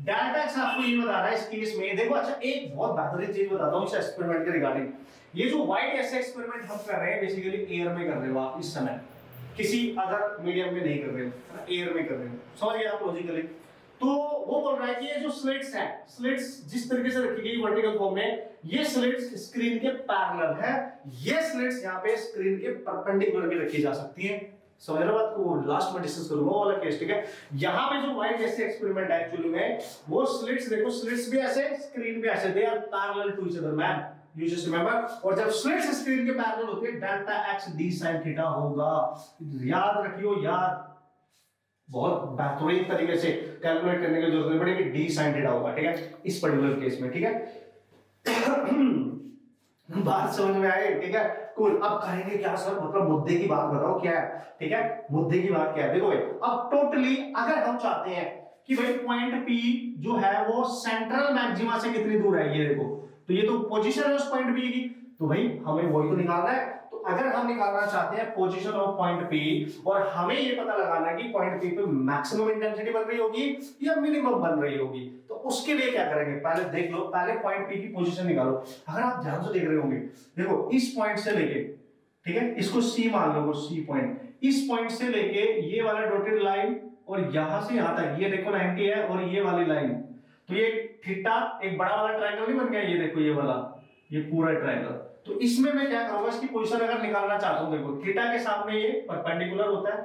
डेल्टा x आपको ये बता रहा है इस केस में, देखो अच्छा एक बहुत बेहतरीन चीज बताता हूँ इस एक्सपेरिमेंट के रिगार्डिंग। ये जो व्हाइट ऐसे एक्सपेरिमेंट हम कर रहे हैं, बेसिकली एयर में कर रहे हो आप इस समय, किसी अदर मीडियम में नहीं कर रहे हो, एयर में कर रहे हो, समझ गए आप लॉजिकली। तो वो बोल रहा है कि ये जो स्लिट्स हैं, स्लिट्स जिस तरीके से रखी गई वर्टिकल फॉर्म में, ये स्लिट्स स्क्रीन के पैरेलल है, ये स्लिट्स यहाँ पे स्क्रीन के परपेंडिकुलर भी रखी जा सकती है। समझ रहे हो बात को, लास्ट में डिस्कस करूंगा वो वाला केस, ठीक है। यहाँ पे जो व्हाइट ऐसे एक्सपेरिमेंट है एक्चुअली में, वो स्लिट्स देखो, स्लिट्स भी ऐसे, स्क्रीन भी ऐसे, they are parallel to each other man, you just remember. और जब स्लिट्स स्क्रीन के पैरेलल होते हैं, delta x d sin theta होगा, याद रखियो यार, बहुत बेहतरीन तरीके से कैलकुलेट करने की जरूरत नहीं पड़ेगी, d sin थीटा होगा, ठीक है, इस पर्टिकुलर केस में, ठीक है। बात समझ में आई, ठीक है, कूल। अब करेंगे क्या सर, मतलब मुद्दे की बात बताओ क्या है, ठीक है, मुद्दे की बात क्या है। देखो भाई, अब टोटली अगर हम चाहते हैं कि भाई पॉइंट P जो है वो सेंट्रल मैक्सिमा से कितनी दूर है, ये देखो, तो ये तो पोजीशन है उस पॉइंट P की, तो भाई हमें वही तो निकालना है। तो अगर हम निकालना चाहते हैं पोजीशन ऑफ पॉइंट P, और हमें ये पता लगाना है कि पॉइंट P पे मैक्सिमम इंटेंसिटी बन रही होगी या मिनिमम बन रही होगी, तो उसके लिए क्या करेंगे, पहले देख लो, पहले पॉइंट P की पोजीशन निकालो। अगर आप ध्यान से देख रहे होंगे, देखो इस पॉइंट से लेके, ठीक है, इसको C मान लो, C पॉइंट, इस पॉइंट से लेके ये वाला डॉटेड लाइन और यहां से यहां तक, ये देखो 90 है, और ये वाली लाइन, तो ये थीटा एक बड़ा वाला ट्रायंगल नहीं बन गया, ये देखो ये वाला, ये पूरा ट्रायंगल। तो इसमें मैं क्या करूंगा, इसकी पोजीशन अगर निकालना चाहता हूं, देखो थीटा के सामने ये परपेंडिकुलर होता है,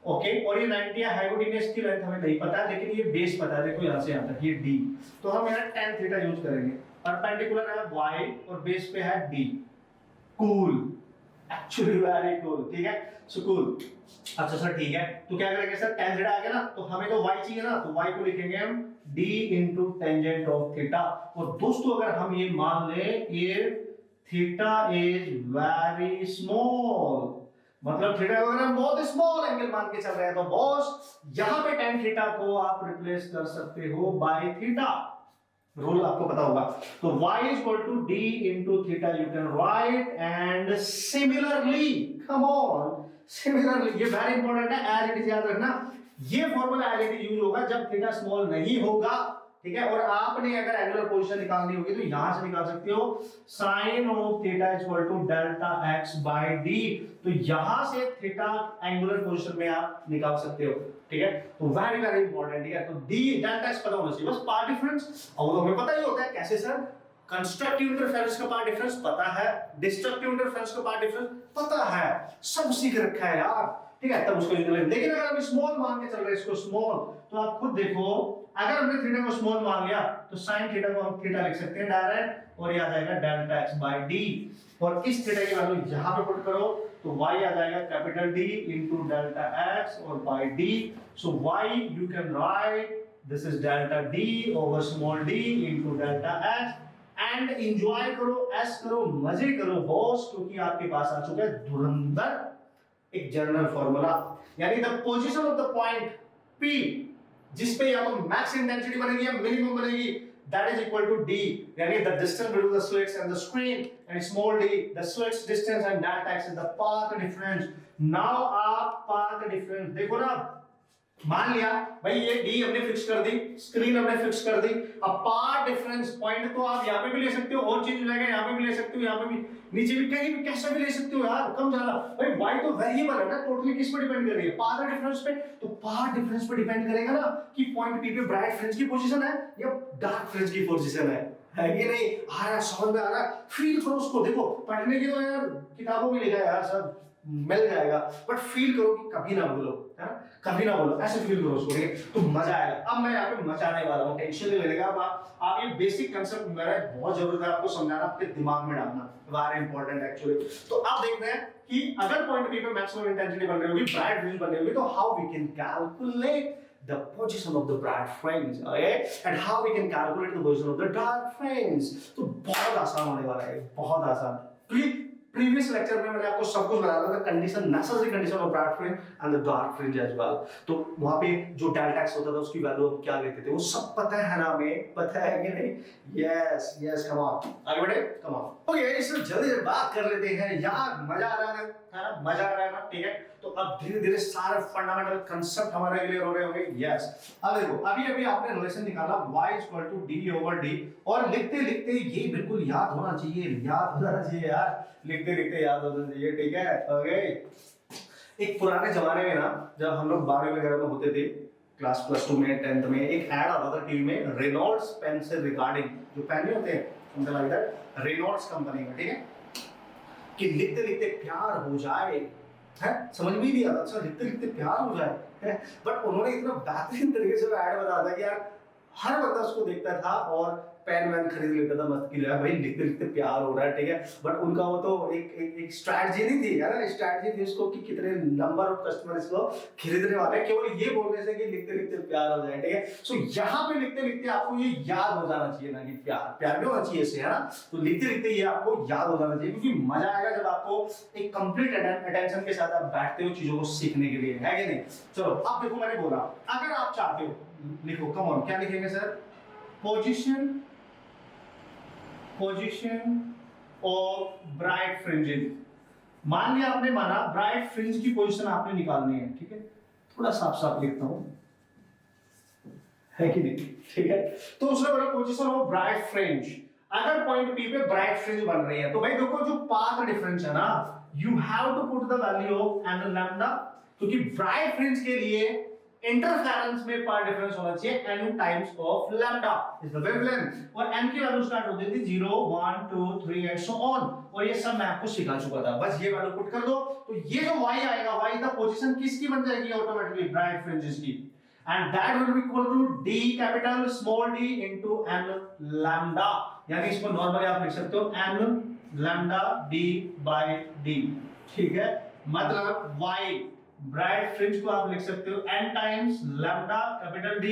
ओके, और ये 90 है, हाइपोटेन्यूज की लेंथ हमें नहीं पता है, लेकिन ये बेस पता है, देखो यहां से यहां तक ये d, तो हम यहां tan थीटा यूज करेंगे। परपेंडिकुलर है y और बेस पे है d, cool, actually very cool, ठीक है, सो कूल। अच्छा सर ठीक है, तो क्या करेंगे सर, tan थीटा आ गया ना, तो हमें तो y चाहिए ना, तो y को लिखेंगे हम d into tangent of theta। और दोस्तों अगर हम ये मान लें, ये थीटा इज वेरी स्मॉल, मतलब थीटा को अगर हम बहुत स्मॉल एंगल मान के चल रहे हैं, तो बॉस यहां पे tan थीटा को आप रिप्लेस कर सकते हो बाय थीटा, रूल आपको पता होगा। तो y is equal to d into theta you can write, and similarly, come on, similarly, ये वेरी इंपॉर्टेंट है, as it is याद रखना, ये formula as it is use होगा जब थीटा स्मॉल नहीं होगा, ठीक है। और आपने अगर एंगुलर पोजीशन निकालनी होगी तो यहां से निकाल सकते हो sin of theta equal to delta x by d। तो यहां से थीटा एंगुलर पोजीशन में आप निकाल सकते हो, ठीक है। तो वेरी वेरी इंपॉर्टेंट, ठीक है। तो d डेल्टा x पता होना चाहिए, बस पार्ट डिफरेंस और तो हमें पता ही होता है कैसे सर, कंस्ट्रक्टिव इंटरफेरेंस का पार्ट डिफरेंस पता है, डिस्ट्रक्टिव इंटरफेरेंस का पार्ट डिफरेंस पता है, सब सीख रखा है यार, ठीक है। तब उसको लेकिन अगर हम स्मॉल मान के चल रहे हैं इसको स्मॉल, तो आप खुद देखो अगर हमने थीटा को स्मॉल मान लिया तो sin थीटा को हम थीटा लिख सकते हैं डायरेक्ट, और ये आ जाएगा डेल्टा x बाय d। और इस थीटा की वैल्यू यहां पे पुट करो तो y आ जाएगा capital D into delta x और by d। So y you can write this is delta d over small d into delta x। And enjoy करो, ऐश करो, मजे करो बॉस, क्योंकि आपके पास आ चुका है धुरंधर एक जनरल फॉर्मूला, यानी the position of the point P जिस पे या तो मैक्स इंटेंसिटी बनेगी या मिनिमम बनेगी, that is equal to d, यानी the distance between the slits and the screen, and small d the slits distance and delta x is the path difference। now आप path difference देखो ना, मान लिया भाई ये d हमने फिक्स कर दी, स्क्रीन हमने फिक्स कर दी, अब पाथ डिफरेंस पॉइंट तो आप यहां पे भी ले सकते हो और चेंज हो जाएगा, यहां पे भी ले सकते हो, यहां पे भी, नीचे भी, कहीं भी, कैसे भी ले सकते हो यार, कम ज्यादा भाई y तो वेरिएबल है ना, टोटली किस पे डिपेंड कर रही है, पाथ डिफरेंस पे। तो पाथ डिफरेंस पे डिपेंड करेगा ना कि पॉइंट p पे ब्राइट फ्रिंज की पोजीशन है या डार्क फ्रिंज की पोजीशन है कि नहीं। आ रहा समझ में आ रहा, फील करो उसको, देखो पढ़ने की तो यार किताबों में लिखा है यार, सब मिल जाएगा, बट फील करो कि कभी ना भूलो, है ना, कभी ना बोलो, ऐसे फील करो उसको, ठीक है। तो मजा आएगा। अब मैं यहाँ पे मचाने वाला हूँ, टेंशन नहीं लेगा। आप ये बेसिक कंसेप्ट मेरा बहुत जरूरत है आपको समझाना, आपके दिमाग में डालना, वेरी इंपॉर्टेंट एक्चुअली। तो अब देखते हैं कि अगर पॉइंट P पे मैक्सिमम इंटेंसिटी बन रही होगी, ब्राइट फ्रिंज बन रही होगी, तो how we can calculate the position of the bright fringe, okay, and how we can calculate the position of the dark fringe। तो बहुत आसान होने वाला है, बहुत आसान, क्योंकि प्रीवियस लेक्चर में मैंने आपको सब कुछ बताया था, condition, necessary condition of bright fringe and the dark fringe as well. तो वहां पे जो डेल्टा x होता था उसकी वैल्यू हम क्या लेते थे वो सब पता है ना, हमें पता है कि नहीं। यस यस, कम ऑन, आगे बढ़े, कम ऑन। ओके, इससे जल्दी से बात कर लेते हैं यार, मजा आ रहा है ना, मजा आ रहा है ना, ठीक है। तो अब धीरे धीरे सारे फंडामेंटल कांसेप्ट हमारे क्लियर हो रहे होंगे। यस, अब देखो अभी अभी आपने रिलेशन निकाला y d/d, और लिखते लिखते ये बिल्कुल याद होना चाहिए, याद हो जाना चाहिए यार, लिखते लिखते याद हो जाना चाहिए, ठीक है। ओके, एक पुराने जमाने में ना, जब हम लोग 12वीं वगैरह में होते थे, क्लास +2 में, 10th में, एक ऐड आता था टीवी में, रेनॉल्ड्स पेन से रिगार्डिंग, जो पेन नहीं होते something like that, Reynolds company का, ठीक है, कि लिखते लिखते प्यार हो जाए, है, समझ में ही नहीं आता, अच्छा लिखते लिखते प्यार हो जाए, है। बट उन्होंने इतना बेहतरीन तरीके से ऐड बताया था कि यार हर बंदा उसको देखता था और पेन वैन खरीद लेता था, मस्त की भाई लिखते लिखते प्यार हो रहा है, ठीक है। बट उनका वो तो एक स्ट्रैटेजी नहीं थी, है ना, स्ट्रैटेजी थी उसको कि कितने नंबर ऑफ कस्टमर इसको खरीदने वाले हैं, केवल ये बोलने से कि लिखते लिखते प्यार हो जाए, ठीक है। सो यहाँ पे लिखते लिखते आपको ये याद हो जाना चाहिए ना कि प्यार भी होना चाहिए इससे, है ना। तो लिखते लिखते ये आपको याद हो जाना चाहिए, क्योंकि मजा आएगा जब आपको एक कंप्लीट अटेंशन के साथ आप बैठते हो चीजों को सीखने के लिए, है कि नहीं। चलो अब देखो, मैंने बोला अगर आप चाहते हो, लिखो, कम ऑन, क्या लिखेंगे sir, position of bright fringes. मान लिया आपने, माना ब्राइट फ्रिंज की पोजीशन आपने निकालनी है, ठीक है। थोड़ा साफ साफ लिखता हूं, है कि नहीं, ठीक है। तो उसने बोला पोजीशन ऑफ ब्राइट फ्रिंज, अगर पॉइंट P पे ब्राइट फ्रिंज बन रही है, तो भाई देखो जो पाथ डिफरेंस है ना, you have to put the value of n lambda, क्योंकि ब्राइट फ्रिंज के लिए इंटरफेरेंस में पाथ डिफरेंस होना चाहिए n times of lambda is the wavelength, और n की वैल्यू स्टार्ट होती थी 0 1 2 3 एंड सो ऑन, और ये सब मैं आपको सिखा चुका था, बस ये वैल्यू पुट कर दो, तो ये जो y आएगा, y द पोजीशन किसकी बन जाएगी ऑटोमेटिकली, ब्राइट फ्रिंजेस की, and that will be equal to d capital small d into n lambda, यानी इसको नॉर्मली आप लिख सकते हो n lambda d by d, ठीक है। मतलब y ब्राइट फ्रिंज को आप लिख सकते हो n times lambda capital D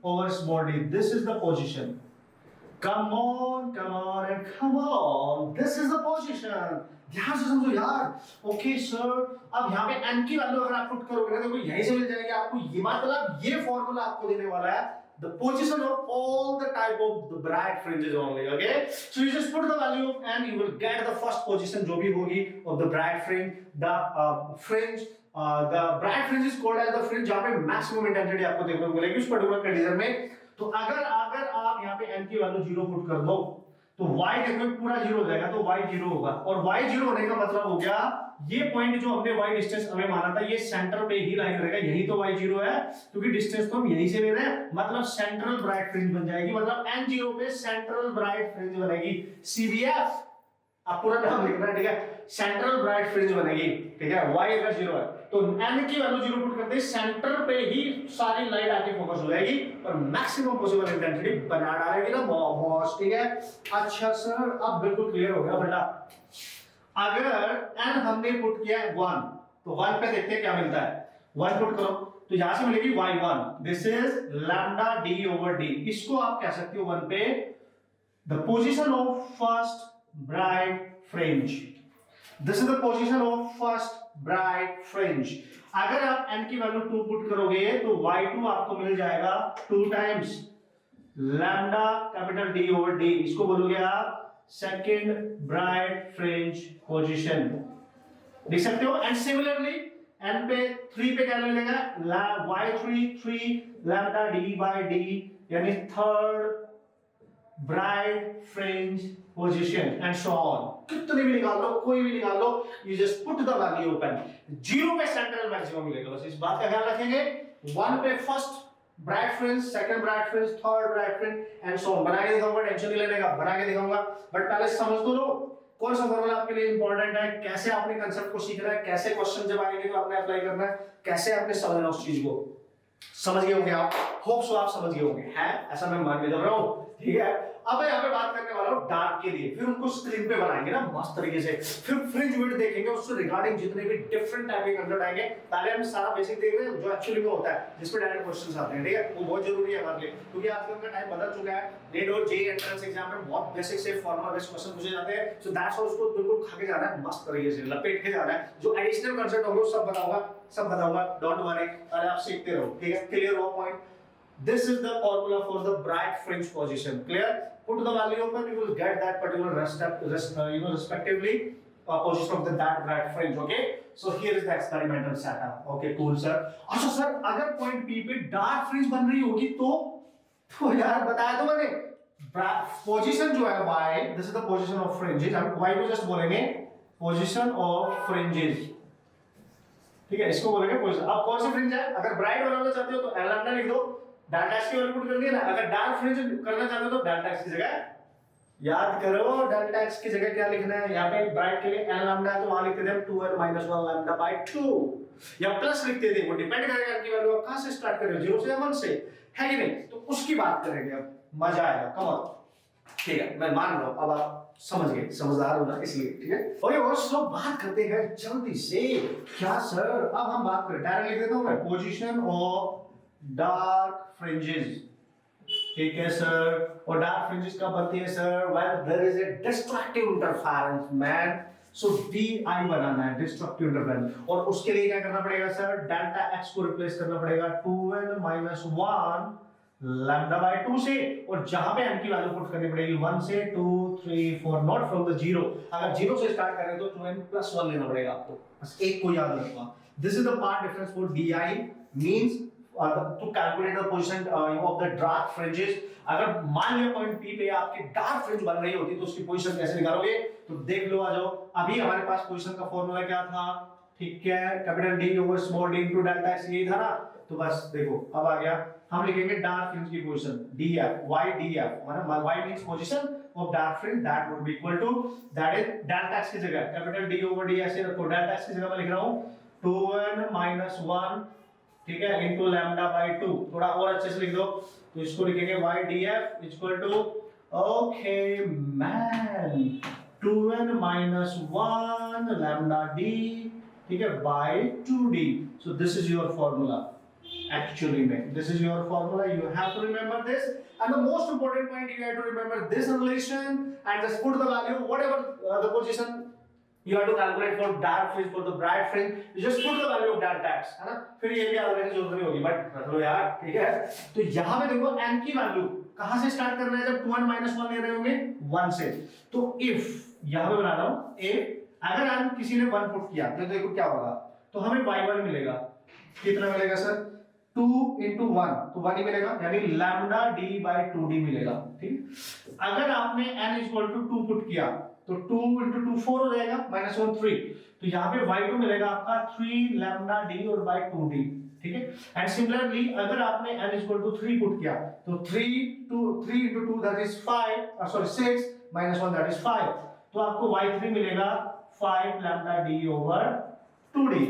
over small d, this is the position, come on and come on, this is the position, ध्यान से समझो यार। ओके सर, अब यहाँ पे n की वैल्यू अगर आप पुट करोगे ना, देखो यहीं से मिल जाएगी आपको, ये मतलब ये फॉर्मूला आपको देने वाला है the position of all the type of the bright fringes only, okay, so you just put the value of n, you will get the first position जो भी होगी of the bright fringe, the fringe, the bright fringe is called as the fringe जहाँ पे maximum intensity आपको देखने को मिलेगी उस पर्टिकुलर कंडीशन में। तो अगर अगर आप यहाँ पे n की वैल्यू 0 पुट कर दो तो y देखो पूरा 0 हो जाएगा, तो y 0 होगा, और y 0 होने का मतलब हो गया ये पॉइंट जो हमने y डिस्टेंस हमें माना था ये सेंटर पे ही लाइन रहेगा, यही तो y 0 है, क्योंकि डिस्टेंस तो हम यहीं से ले रहे हैं, मतलब सेंट्रल ब्राइट फ्रिंज बन जाएगी, मतलब n0 पे सेंट्रल ब्राइट फ्रिंज बनेगी, CBF आप पूरा नाम लिखना है, ठीक है, सेंट्रल ब्राइट फ्रिंज बनेगी, ठीक है, y अगर 0 है तो n की वैल्यू 0 पुट करते हैं, सेंटर पे ही सारी लाइट आके फोकस हो जाएगी और मैक्सिमम पॉसिबल इंटेंसिटी बना डालेगी ना बॉस, ठीक है। अच्छा सर अब बिल्कुल क्लियर हो गया बेटा। अगर n हमने पुट किया है 1 तो 1 पे देखते हैं क्या मिलता है, 1 पुट करो तो यहां से मिलेगी y1, this is lambda d over d, इसको आप कह सकते हो 1 पे the position of first bright fringe, this is the position of first bright fringe. अगर आप n की वैल्यू 2 पुट करोगे तो y2 आपको मिल जाएगा 2 times lambda capital D over D, इसको बोलोगे आप सेकंड ब्राइट फ्रिंज पोजीशन, देख सकते हो। एंड सिमिलरली n पे 3 पे क्या मिलेगा, y3 3 lambda D by D, यानी third bright fringe position and so on, कितने भी निकाल लो, कोई भी निकाल लो, you just put the value open, 0 पे सेंट्रल मैक्सिमम मिलेगा, बस इस बात का ख्याल रखेंगे। 1 पे first bright fringe, second bright fringe, third bright fringe and so on, बना के दिखाऊंगा, टेंशन नहीं लेने का, बना के दिखाऊंगा, बट पहले समझ तो लो कौन सा फॉर्मूला आपके लिए इंपॉर्टेंट है, कैसे आपने कंसेप्ट को सीखना है, कैसे क्वेश्चन जब आएंगे तो आपने अप्लाई करना है, कैसे आपने समझना उस चीज को, समझ गए होंगे आप, होप सो आप समझ गए होंगे, है ऐसा मैं मान के चल रहा हूं, ठीक है। अब यहाँ पे बात करने वाला हूं डार्क के लिए, फिर उनको स्क्रीन पे बनाएंगे ना मस्त तरीके से, फिर फ्रिंज विड्थ देखेंगे, उससे रिगार्डिंग जितने भी डिफरेंट टाइप के कंसेप्ट आएंगे, पहले हम सारा बेसिक देख रहे हैं जो एक्चुअली में होता है, जिसमें डायरेक्ट क्वेश्चंस आते हैं, ठीक है, वो बहुत जरूरी है हमारे लिए, क्योंकि आजकल का टाइम बदल चुका है, नेट और जेईई एंट्रेंस एग्जाम में बहुत बेसिक से फॉर्मुला बेस्ड क्वेश्चन पूछे जाते हैं, सो दैट्स हाउ उसको बिल्कुल खा के जाना है, मस्त तरीके से लपेट के जाना है, जो एडिशनल कंसेप्ट होंगे सब बताऊंगा, डोंट वरी, अरे आप सीखते रहो, ठीक है, क्लियर हुआ point. This is the formula for the bright fringe position. Clear? Put the value open, you will get that particular respectively position of that bright fringe. Okay? So here is the experimental setup. Okay, cool, sir. अच्छा sir, अगर point P पे dark fringe बन रही होगी तो यार बताया तो मैंने, position जो है y, this is the position of fringes. हम y को just बोलेंगे position of fringes. ठीक है, इसको बोलेंगे पोजीशन। अब कौन सी फ्रिंज है, अगर ब्राइट बनाना चाहते हो तो एल लैम्डा लिख दो, डेल्टा एक्स की वैल्यू पुट कर दिया ना, अगर डार्क फ्रिंज करना चाहते हो तो डेल्टा एक्स की जगह याद करो, डेल्टा एक्स की जगह क्या लिखना है, यहाँ पे ब्राइट के लिए एल लैम्डा है तो वहां लिखते थे 2n - 1 लैम्डा बाय 2, या प्लस लिखते थे, वो डिपेंड करेगा आपकी वैल्यू आप कहां से स्टार्ट कर रहे हो, 0 से या 1 से, है कि नहीं, तो उसकी बात करेंगे अब, मजा आएगा, कम ऑन, ठीक है, मैं मान रहा हूं, अब आप समझ गए, समझदार होना इसलिए, ठीक है। ओके बॉस, तो बात करते हैं जल्दी से, क्या सर, अब हम बात करें, डायरेक्ट लिख देता हूं मैं, पोजीशन ऑफ डार्क फ्रिंजेस, ठीक है सर, और डार्क फ्रिंजेस कब बनती है sir, when there is a destructive interference man, so DI बनाना है, डिस्ट्रक्टिव इंटरफेरेंस, और उसके लिए क्या करना पड़ेगा सर, डेल्टा x को रिप्लेस करना पड़ेगा 2n - 1 लैम्डा बाय 2 से, और जहां पे n की वैल्यू पुट करनी पड़ेगी 1 से 2 3 4, नॉट फ्रॉम द 0, अगर 0 से स्टार्ट कर रहे हो तो 2n + 1 लेना पड़ेगा आपको, बस एक को याद रखना, this is the path difference for DI means to calculate the position of the dark fringes। अगर मान लिया पॉइंट P पे आपकी डार्क फ्रिंज बन रही होती तो उसकी पोजीशन कैसे निकालोगे, तो देख लो, आ जाओ, अभी हमारे पास पोजीशन का फॉर्मूला क्या था, ठीक है, capital D over small d into delta x, यही था ना, तो बस देखो अब आ गया, हम लिखेंगे डार्क फ्रिंज की पोजीशन DF, y DF, मतलब y means position of dark fringe, that would be equal to, that is delta x की जगह कैपिटल D ओवर D ऐसे रखो, डेल्टा x की जगह मैं लिख रहा हूं 2n - 1, ठीक है, इनटू लैम्डा बाय 2, थोड़ा और अच्छे से लिख दो, तो इसको लिखेंगे y df equal to, okay man, 2n - 1 lambda d, ठीक है, by 2d, so this is your formula, actually में this is your formula, you have to remember this, and the most important point you have to remember this relation and just put the value whatever the position you have to calculate for dark fringe, for the bright fringe, you just put the value of delta x, है ना, फिर ये भी याद रखने की जरूरत नहीं होगी, बट रख लो यार, ठीक है। तो यहाँ पे देखो n की वैल्यू कहाँ से स्टार्ट करना है, जब 2n - 1 ले रहे होंगे 1 से, तो if यहाँ पे बना रहा हूँ, if अगर n किसी ने 1 पुट किया तो देखो क्या होगा, तो हमें y1 मिलेगा, कितना मिलेगा सर, 2 इंटू 1 तो 1 ही मिलेगा, यानी लैम्डा डी बाई 2d मिलेगा। ठीक, अगर आपने n इक्वल टू 2 पुट किया तो 2 इंटू 2 4 हो जाएगा, -1 3, तो यहाँ पे y2 मिलेगा आपका 3 लैम्डा डी और बाई 2d। ठीक है, एंड सिमिलरली अगर आपने n इक्वल टू 3 पुट किया तो 3 into 2 that is 5 sorry 6 -1 that is 5, तो आपको y3 मिलेगा 5 लैम्डा डी ओवर 2d।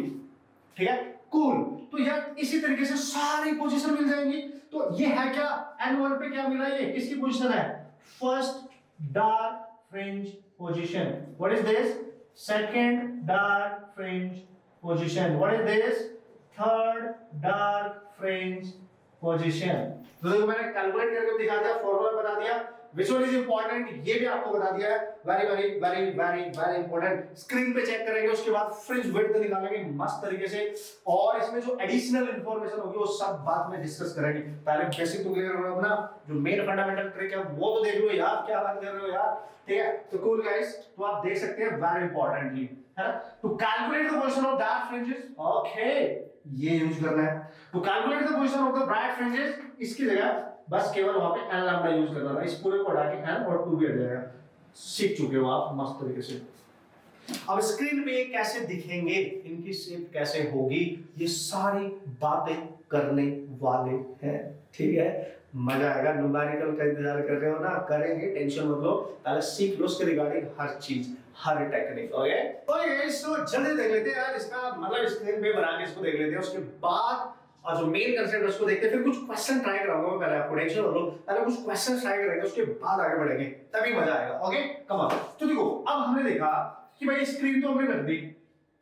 ठीक है, कूल। तो यार इसी तरीके से सारी पोजीशन मिल जाएंगी। तो ये है क्या, n1 पे क्या मिला, ये किसकी पोजीशन है, first dark fringe position. What is this, second dark fringe position. What is this, third dark fringe position. तो देखो मैंने कैलकुलेट करके दिखा दिया, फॉर्मूला बता दिया, विच वन इज इंपॉर्टेंट ये भी आपको बता दिया है। Very very very very very important. Screen पे चेक करेंगे, उसके बाद फ्रिंज विड्थ निकालेंगे मस्त तरीके से, और इसमें जो एडिशनल इंफॉर्मेशन होगी वो सब बाद में डिस्कस करेंगे। पहले बेसिक तो क्लियर करो अपना, जो मेन फंडामेंटल ट्रिक है वो तो देख लो यार, क्या बात कर रहे हो यार। ठीक है, तो कूल गाइस, तो आप देख सकते हैं वेरी इंपॉर्टेंटली है ना, to calculate the position of dark fringes, okay ये यूज करना है। To calculate the position of the bright fringes, इसकी जगह बस केवल वहां पे n लैम्डा यूज करना था, इस पूरे को हटा के n और 2 भी हट जाएगा। सीख चुके हो आप मस्त तरीके से। अब स्क्रीन पे कैसे दिखेंगे, इनकी शेप कैसे होगी, ये सारी बातें करने वाले हैं। ठीक है, मजा आएगा। न्यूमेरिकल का इंतजार कर रहे हो ना, करेंगे, टेंशन मत लो, पहले सीख लो उसके रिगार्डिंग हर चीज, हर टेक्निक। ओके ओके, सो जल्दी देख लेते हैं यार इसका मतलब, स्क्रीन पे बना के इसको देख लेते हैं, उसके बाद और जो मेन कंसेप्ट है उसको देखते हैं, फिर कुछ क्वेश्चन ट्राई कराऊंगा मैं, पहले आपको टेंशन हो लो, पहले कुछ क्वेश्चन ट्राई करेंगे, उसके बाद आगे बढ़ेंगे, तभी मजा आएगा। Okay come on. तो देखो अब हमने देखा कि भाई स्क्रीन तो हमने रख दी,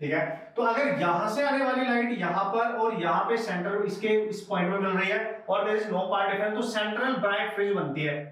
ठीक है, तो अगर यहां से आने वाली लाइट यहां पर और यहां पे सेंटर इसके इस पॉइंट में मिल रही है और there is no path difference, तो सेंट्रल ब्राइट फ्रिंज बनती है।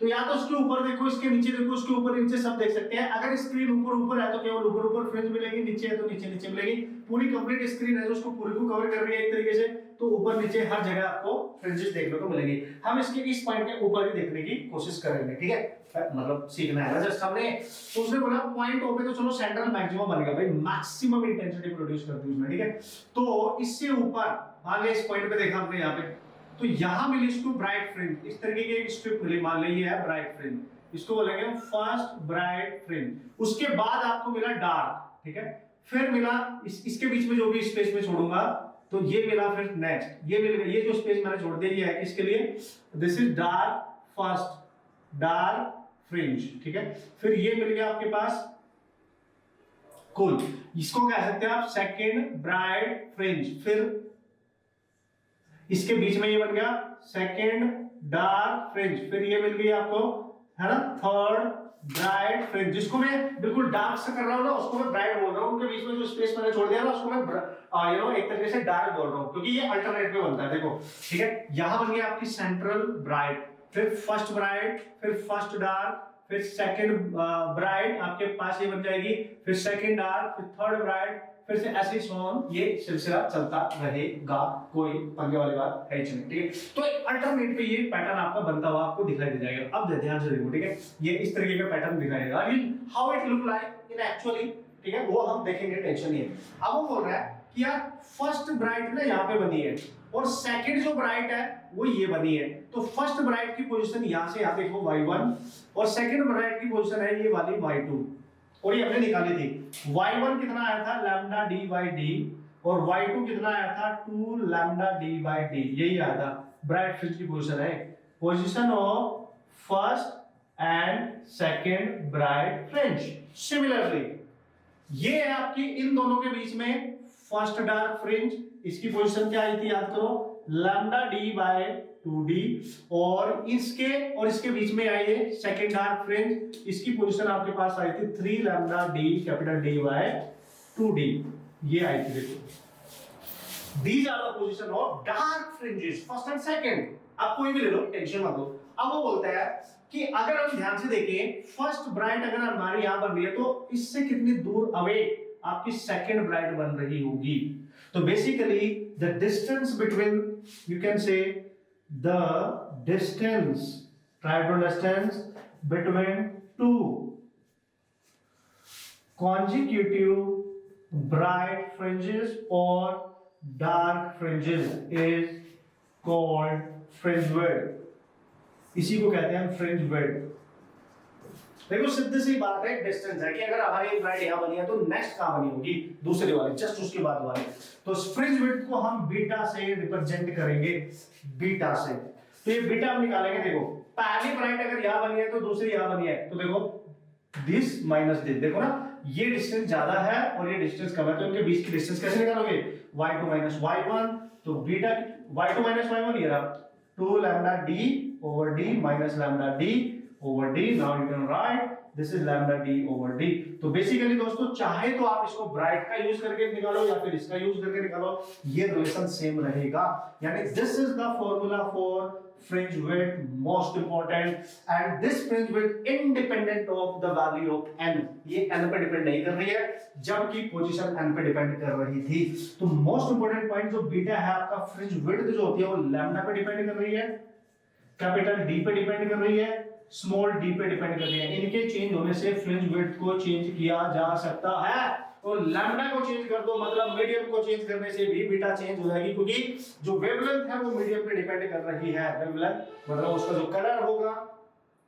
तो या तो उसके ऊपर देखो, इसके नीचे देखो, उसके ऊपर नीचे सब देख सकते हैं। अगर स्क्रीन ऊपर ऊपर है तो केवल ऊपर ऊपर फ्रिंज मिलेगी, नीचे है तो नीचे नीचे मिलेगी। पूरी कंप्लीट स्क्रीन है जो उसको पूरी को कवर कर रही है एक तरीके से, तो ऊपर नीचे हर जगह आपको फ्रिंजेस देखने को मिलेंगी। हम इसके इस पॉइंट के ऊपर ही देखने की कोशिश करेंगे। ठीक है, मतलब सीखना है ना जस्ट हमने। तो उसने बोला पॉइंट ओ पे तो चलो सेंट्रल मैक्सिमम बनेगा भाई, मैक्सिमम इंटेंसिटी प्रोड्यूस करती है उसमें। ठीक है, तो इससे ऊपर मान ले इस पॉइंट पे देखा हमने यहाँ पे, तो यहां मिली इसको ब्राइट फ्रिंज, इस तरीके की एक स्ट्रिप मिली, मान ली ये है ब्राइट फ्रिंज, इसको बोलेंगे हम फर्स्ट ब्राइट फ्रिंज। उसके बाद आपको मिला डार्क, ठीक है, फिर मिला इसके बीच में जो भी स्पेस में छोड़ूंगा तो ये मिला, फिर नेक्स्ट ये मिल गया, ये जो स्पेस मैंने छोड़ दिया ये है किसके लिए, this is dark first dark fringe. ठीक है, फिर ये मिल गया आपके पास, कूल, इसको कह सकते हैं आप सेकंड ब्राइट फ्रिंज। फिर इसके बीच में ये बन गया सेकंड डार्क फ्रिंज, फिर ये मिल गई आपको है ना थर्ड ब्राइट फ्रिंज, जिसको मैं बिल्कुल डार्क से कर रहा हूं ना उसको मैं ब्राइट बोल रहा हूं, उनके बीच में जो स्पेस मैंने छोड़ दिया ना उसको मैं एक तरीके से डार्क बोल रहा हूं, क्योंकि ये अल्टरनेट पे बनता है। देखो ठीक है, यहां बन गया आपकी सेंट्रल ब्राइट, फिर फर्स्ट ब्राइट, फिर फर्स्ट डार्क, फिर सेकंड ब्राइट आपके पास ये बन जाएगी, फिर सेकंड डार्क, फिर थर्ड ब्राइट, फिर से ऐसे सोन, ये सिलसिला चलता रहेगा, कोई पंगे वाली बात है नहीं। ठीक है, तो एक अल्टरनेट पे ये पैटर्न आपका बनता हुआ आपको दिखाई दे जाएगा। अब ध्यान से देखो, ठीक है, ये इस तरीके का पैटर्न दिखाएगा, I mean how it look like in actually, ठीक है, वो हम देखेंगे, टेंशन नहीं है। अब वो बोल रहा है कि यार फर्स्ट ब्राइट ना यहाँ पे बनी है और सेकंड जो ब्राइट है वो ये बनी है, तो फर्स्ट ब्राइट की पोजीशन यहाँ से यहाँ देखो y1 और सेकंड ब्राइट की पोजीशन है ये वाली y2, और ये हमने निकाली थी। y1 कितना आया था लैम्डा d बाई डी, और y2 कितना आया था 2 लैम्डा d बाई डी, यही आया था ब्राइट फ्रिंज की पोजीशन है, position of first and second bright fringe. Similarly ये है आपकी इन दोनों के बीच में फर्स्ट डार्क फ्रिंज, इसकी पोजीशन क्या आई थी याद करो, लैम्डा d बाय 2d, और इसके बीच में आई है सेकंड डार्क फ्रिंज, इसकी पोजीशन आपके पास आई थी 3 lambda d capital D by 2d, ये आई थी। देखो these are the position of dark fringes first and second, आप कोई भी ले लो, टेंशन मत लो। अब वो बोलता है कि अगर हम ध्यान से देखें, फर्स्ट ब्राइट अगर हमारी यहां बन रही है तो इससे कितनी दूर अवे आपकी सेकंड ब्राइट बन रही होगी। तो basically the distance between, you can say the distance, try to distance between two consecutive bright fringes or dark fringes is called fringe width, इसी को कहते हैं फ्रिंज विड्थ। देखो सीधी सी बात है, डिस्टेंस है कि अगर हमारी एक ब्राइट यहां बनी है तो नेक्स्ट कहां बनी होगी, दूसरी वाली, जस्ट उसके बाद वाली। तो फ्रिंज विड्थ को हम बीटा से रिप्रेजेंट करेंगे, बीटा से। तो ये बीटा हम निकालेंगे। देखो पहली ब्राइट अगर यहां बनी है तो दूसरी यहां बनी है, तो देखो दिस माइनस दिस, देखो ना ये डिस्टेंस ज्यादा है और ये डिस्टेंस कम है, तो इनके बीच की डिस्टेंस कैसे निकालोगे, y2 माइनस y1, तो बीटा y2 माइनस y1 ये रहा 2 lambda d over d minus lambda d over d, now you can write this is lambda d over d। तो बेसिकली दोस्तों चाहे तो आप इसको ब्राइट का यूज करके निकालो या फिर इसका यूज करके निकालो, ये रिलेशन सेम रहेगा। यानी this is the formula for fringe width, most important, and this fringe width independent of the value of n, ये n पे डिपेंड नहीं कर रही है जबकि पोजीशन n पे डिपेंड कर रही थी। तो मोस्ट इंपोर्टेंट पॉइंट जो बीटा है आपका, फ्रिंज विड्थ जो होती है वो लैम्डा पे डिपेंड कर रही है, कैपिटल D पे डिपेंड कर रही है, स्मॉल d पे डिपेंड कर रही है। इनके चेंज होने से फ्रिंज विड्थ को चेंज किया जा सकता है। और लैम्डा को चेंज कर दो मतलब मीडियम को चेंज करने से भी बीटा चेंज हो जाएगी, क्योंकि जो वेवलेंथ है वो मीडियम पे डिपेंड कर रही है। वेवलेंथ मतलब उसका जो कलर होगा,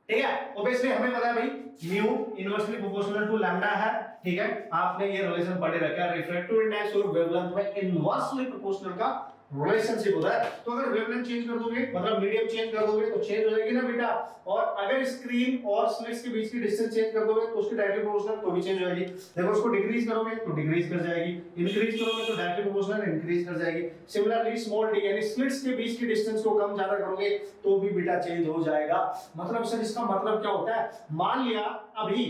ठीक है। ऑब्वियसली हमें पता है भाई mu inversely proportional to lambda है, ठीक है। आपने ये रिलेशन पढ़े रखा है, रिफ्रैक्टिव इंडेक्स और वेवलेंथ में इनवर्सली प्रोपोर्शनल का रिलेशनशिप होता है। तो अगर वेवलेंथ चेंज कर दोगे मतलब मीडियम चेंज कर दोगे तो चेंज हो जाएगी ना बीटा, और अगर स्क्रीन और स्लिट्स के बीच की डिस्टेंस चेंज कर दोगे तो उसकी डायरेक्टली प्रोपोर्शनल तो भी चेंज हो जाएगी। देखो उसको डिक्रीज करोगे तो डिक्रीज कर जाएगी, इंक्रीज करोगे तो डायरेक्टली प्रोपोर्शनल इंक्रीज कर जाएगी। सिमिलरली स्मॉल डी यानी स्लिट्स के बीच की डिस्टेंस को कम ज्यादा करोगे तो भी बीटा चेंज हो जाएगा। मतलब सर इसका मतलब क्या होता है, मान लिया अभी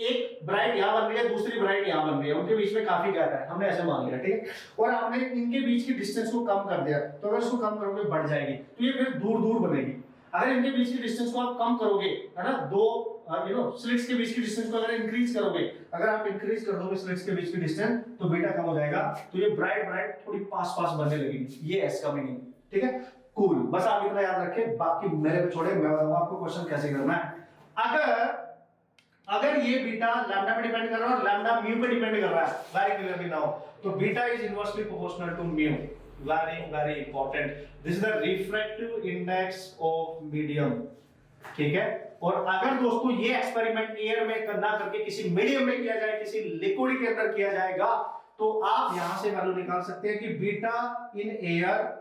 एक ब्राइट यहां बन रही है, दूसरी ब्राइट यहां बन रही है, उनके बीच में काफी गैप है, हमने ऐसे मान लिया, ठीक है। और आपने इनके बीच की डिस्टेंस को कम कर दिया, तो अगर इसको कम करोगे बढ़ जाएगी, तो ये फिर दूर दूर बनेगी। अगर इनके बीच की डिस्टेंस को आप कम करोगे, है ना, दो स्लिट्स के बीच की डिस्टेंस को अगर इंक्रीज करोगे, अगर आप इंक्रीज कर दोगे स्लिट्स के बीच की डिस्टेंस तो बीटा कम हो जाएगा, तो ये ब्राइट ब्राइट थोड़ी पास पास बनने लगेगी। ये एस का मीनिंग, ठीक है। कूल, बस आप इतना याद रखें, बाकी मेरे पे छोड़े, मैं बताऊंगा आपको क्वेश्चन कैसे करना है। अगर ये बीटा लैम्डा पे डिपेंड कर रहा है और लैम्डा म्यू पे डिपेंड कर रहा है, वेरी क्लियरली नाउ, तो beta is inversely proportional to mu, very important. This is the refractive index of medium, ठीक है। और अगर दोस्तों ये एक्सपेरिमेंट एयर में करना करके किसी मीडियम में किया जाए, किसी लिक्विड के अंदर किया जाएगा, तो आप यहां से वैल्यू निकाल सकते हैं कि beta in air